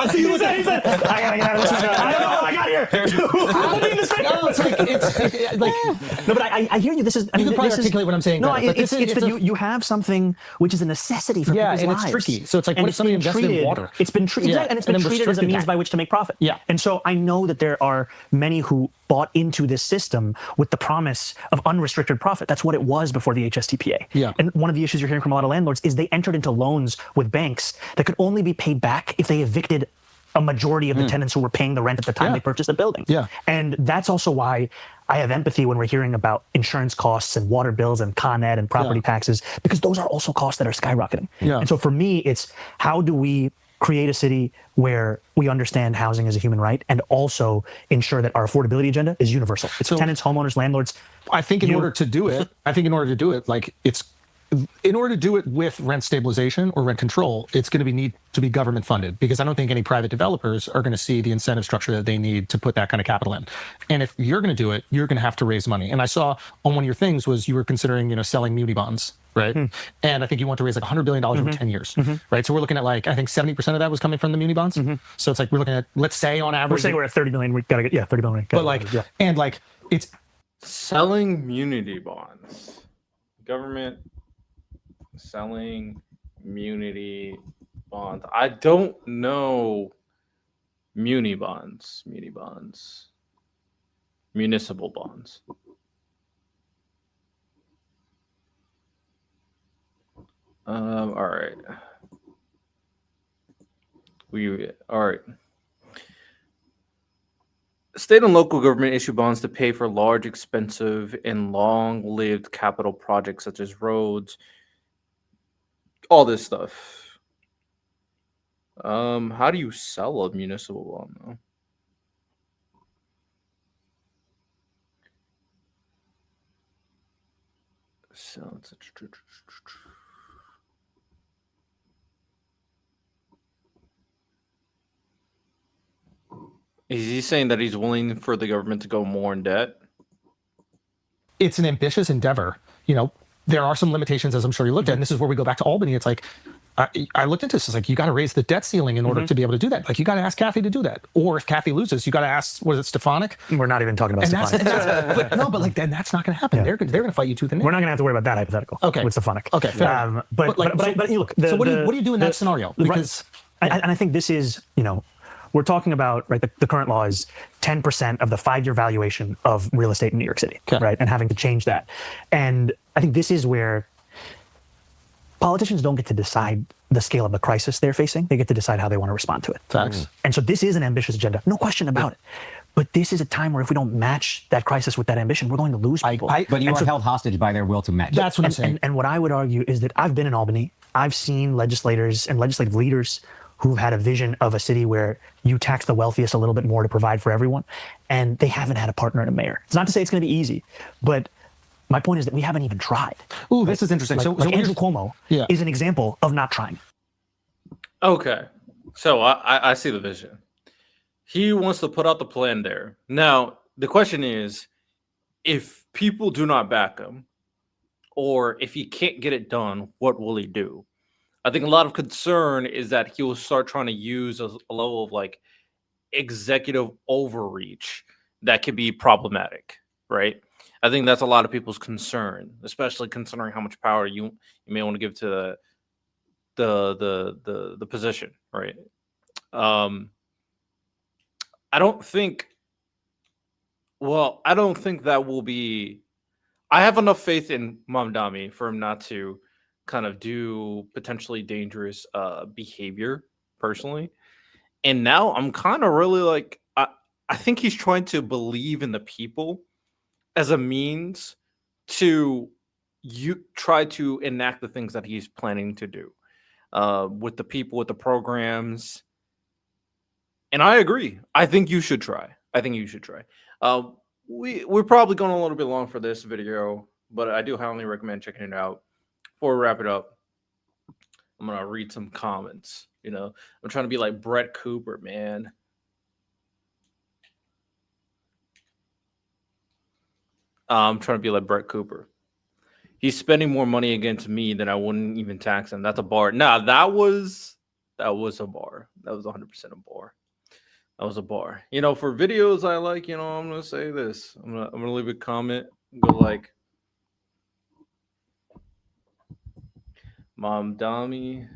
see you. He said, I gotta get out of this. I don't know how I got here. I'm looking in this thing. No, it's like No, but I hear you. This is. you can probably articulate what I'm saying. No, better, but it's that you have something which is a necessity for people's and lives. it's tricky. So it's like, what if somebody invested in water? It's been treated, and it's been treated as a means by which to make profit. Yeah. And so I know that there are many who bought into this system with the promise of unrestricted profit. That's what it was before the HSTPA. Yeah. And one of the issues you're hearing from a lot of landlords is they entered into loans with banks that could only be paid back if they evicted a majority of the tenants who were paying the rent at the time they purchased the building. Yeah. And that's also why I have empathy when we're hearing about insurance costs and water bills and Con Ed and property taxes, because those are also costs that are skyrocketing. Yeah. And so for me, it's how do we create a city where we understand housing as a human right and also ensure that our affordability agenda is universal. It's tenants, homeowners, landlords. I think in order to do it, like in order to do it with rent stabilization or rent control, it's going to need to be government funded, because I don't think any private developers are going to see the incentive structure that they need to put that kind of capital in. And if you're going to do it, you're going to have to raise money. And I saw on one of your things was you were considering, selling muni bonds, right? And I think you want to raise like $100 billion over 10 years, right? So we're looking at like, I think 70% of that was coming from the muni bonds. So it's like, we're looking at, let's say on average, We're saying we're at 30 million. We got to get, 30 million. but like, and like it's Selling community bonds. Government selling community bonds. I don't know municipal bonds. All right. All right. State and local government issue bonds to pay for large, expensive, and long-lived capital projects such as roads, all this stuff. How do you sell a municipal bond though? Is he saying that he's willing for the government to go more in debt? it's an ambitious endeavor. There are some limitations, as I'm sure you looked at, and this is where we go back to Albany. It's like, I looked into this. It's like, you got to raise the debt ceiling in order to be able to do that. Like, you got to ask Kathy to do that. Or if Kathy loses, you got to ask, what is it, Stefanik? We're not even talking about Stefanik. Then that's not going to happen. They're going to fight you tooth and nail. We're not going to have to worry about that hypothetical. Okay. With Stefanik. Okay. Fair. But look. So what do you do in that scenario? Because and I think this is, we're talking about, right, the current law is 10% of the 5-year valuation of real estate in New York City, right? And having to change that. And I think this is where politicians don't get to decide the scale of the crisis they're facing. They get to decide how they want to respond to it. Facts. And so this is an ambitious agenda, no question about it. But this is a time where if we don't match that crisis with that ambition, we're going to lose people. But you are held hostage by their will to match. That's what I'm saying. And what I would argue is that I've been in Albany. I've seen legislators and legislative leaders who've had a vision of a city where you tax the wealthiest a little bit more to provide for everyone, and they haven't had a partner in a mayor. It's not to say it's going to be easy, but my point is that we haven't even tried. Ooh, this is interesting. So Andrew Cuomo is an example of not trying. Okay, so I see the vision. He wants to put out the plan there. Now, the question is, if people do not back him, or if he can't get it done, what will he do? I think a lot of concern is that he will start trying to use a level of like executive overreach that could be problematic, right? I think that's a lot of people's concern, especially considering how much power you may want to give to the position, right? I don't think that will be. I have enough faith in Mamdani for him not to kind of do potentially dangerous behavior personally. And now I'm kind of really like, I think he's trying to believe in the people as a means to try to enact the things that he's planning to do with the people, with the programs. And I agree. I think you should try. We're probably going a little bit long for this video, but I do highly recommend checking it out. Before we wrap it up, I'm going to read some comments. I'm trying to be like Brett Cooper, man. I'm trying to be like Brett Cooper. He's spending more money against me than I wouldn't even tax him. That's a bar. Nah, that was a bar. That was 100% a bar. That was a bar. For videos I like, I'm going to say this. I'm going to leave a comment and go like, Mamdani.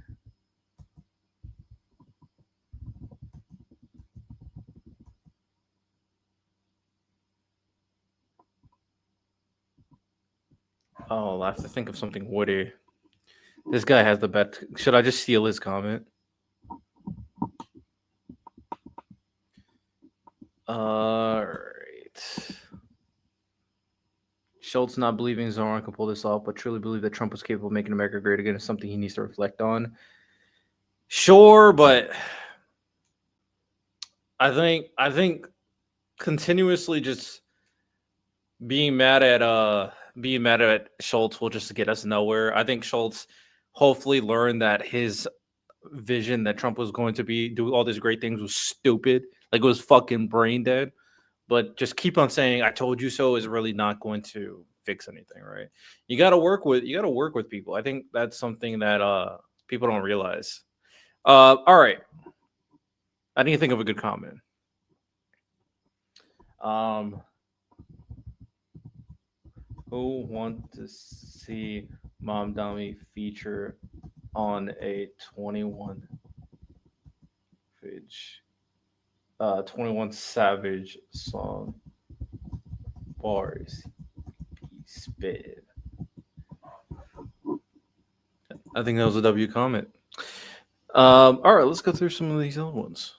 Oh, I have to think of something witty. This guy has the best. Should I just steal his comment? All right. Schulz not believing Zohran can pull this off, but truly believe that Trump was capable of making America great again is something he needs to reflect on. Sure, but I think continuously just being mad at Schulz will just get us nowhere. I think Schulz hopefully learned that his vision that Trump was going to do all these great things was stupid. Like, it was fucking brain dead. But just keep on saying "I told you so" is really not going to fix anything, right? You got to work with people. I think that's something that people don't realize. All right, I need to think of a good comment. Who want to see Mamdani feature on a 21 Savage song? Bars be spit. I think that was a W comment. All right, let's go through some of these other ones.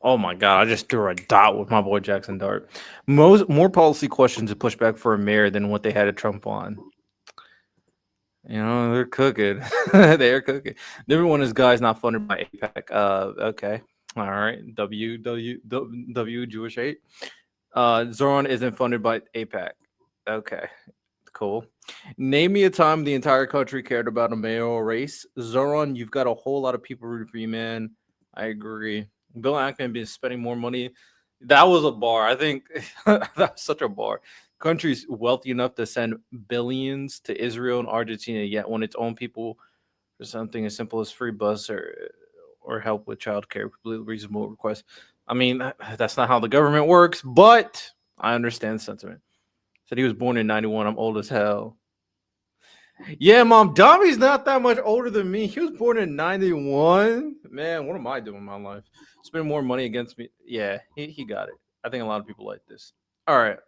Oh my god, I just threw a dot with my boy Jackson Dart. More policy questions to push back for a mayor than what they had at Trump on. You know, they're cooking. They're cooking. Number one is guys not funded by APEC. Okay. All right. W Jewish 8. Zohran isn't funded by APEC. Okay. Cool. Name me a time the entire country cared about a mayoral race. Zohran, you've got a whole lot of people rooting for you, man. I agree. Bill Ackman been spending more money. That was a bar. I think that's such a bar. Countries wealthy enough to send billions to Israel and Argentina, yet when its own people for something as simple as free bus or help with childcare, completely reasonable request. I mean, that's not how the government works, but I understand the sentiment. Said he was born in 91. I'm old as hell. Yeah, Mamdani's not that much older than me. He was born in 91. Man, what am I doing in my life? Spending more money against me. Yeah, he got it. I think a lot of people like this. All right.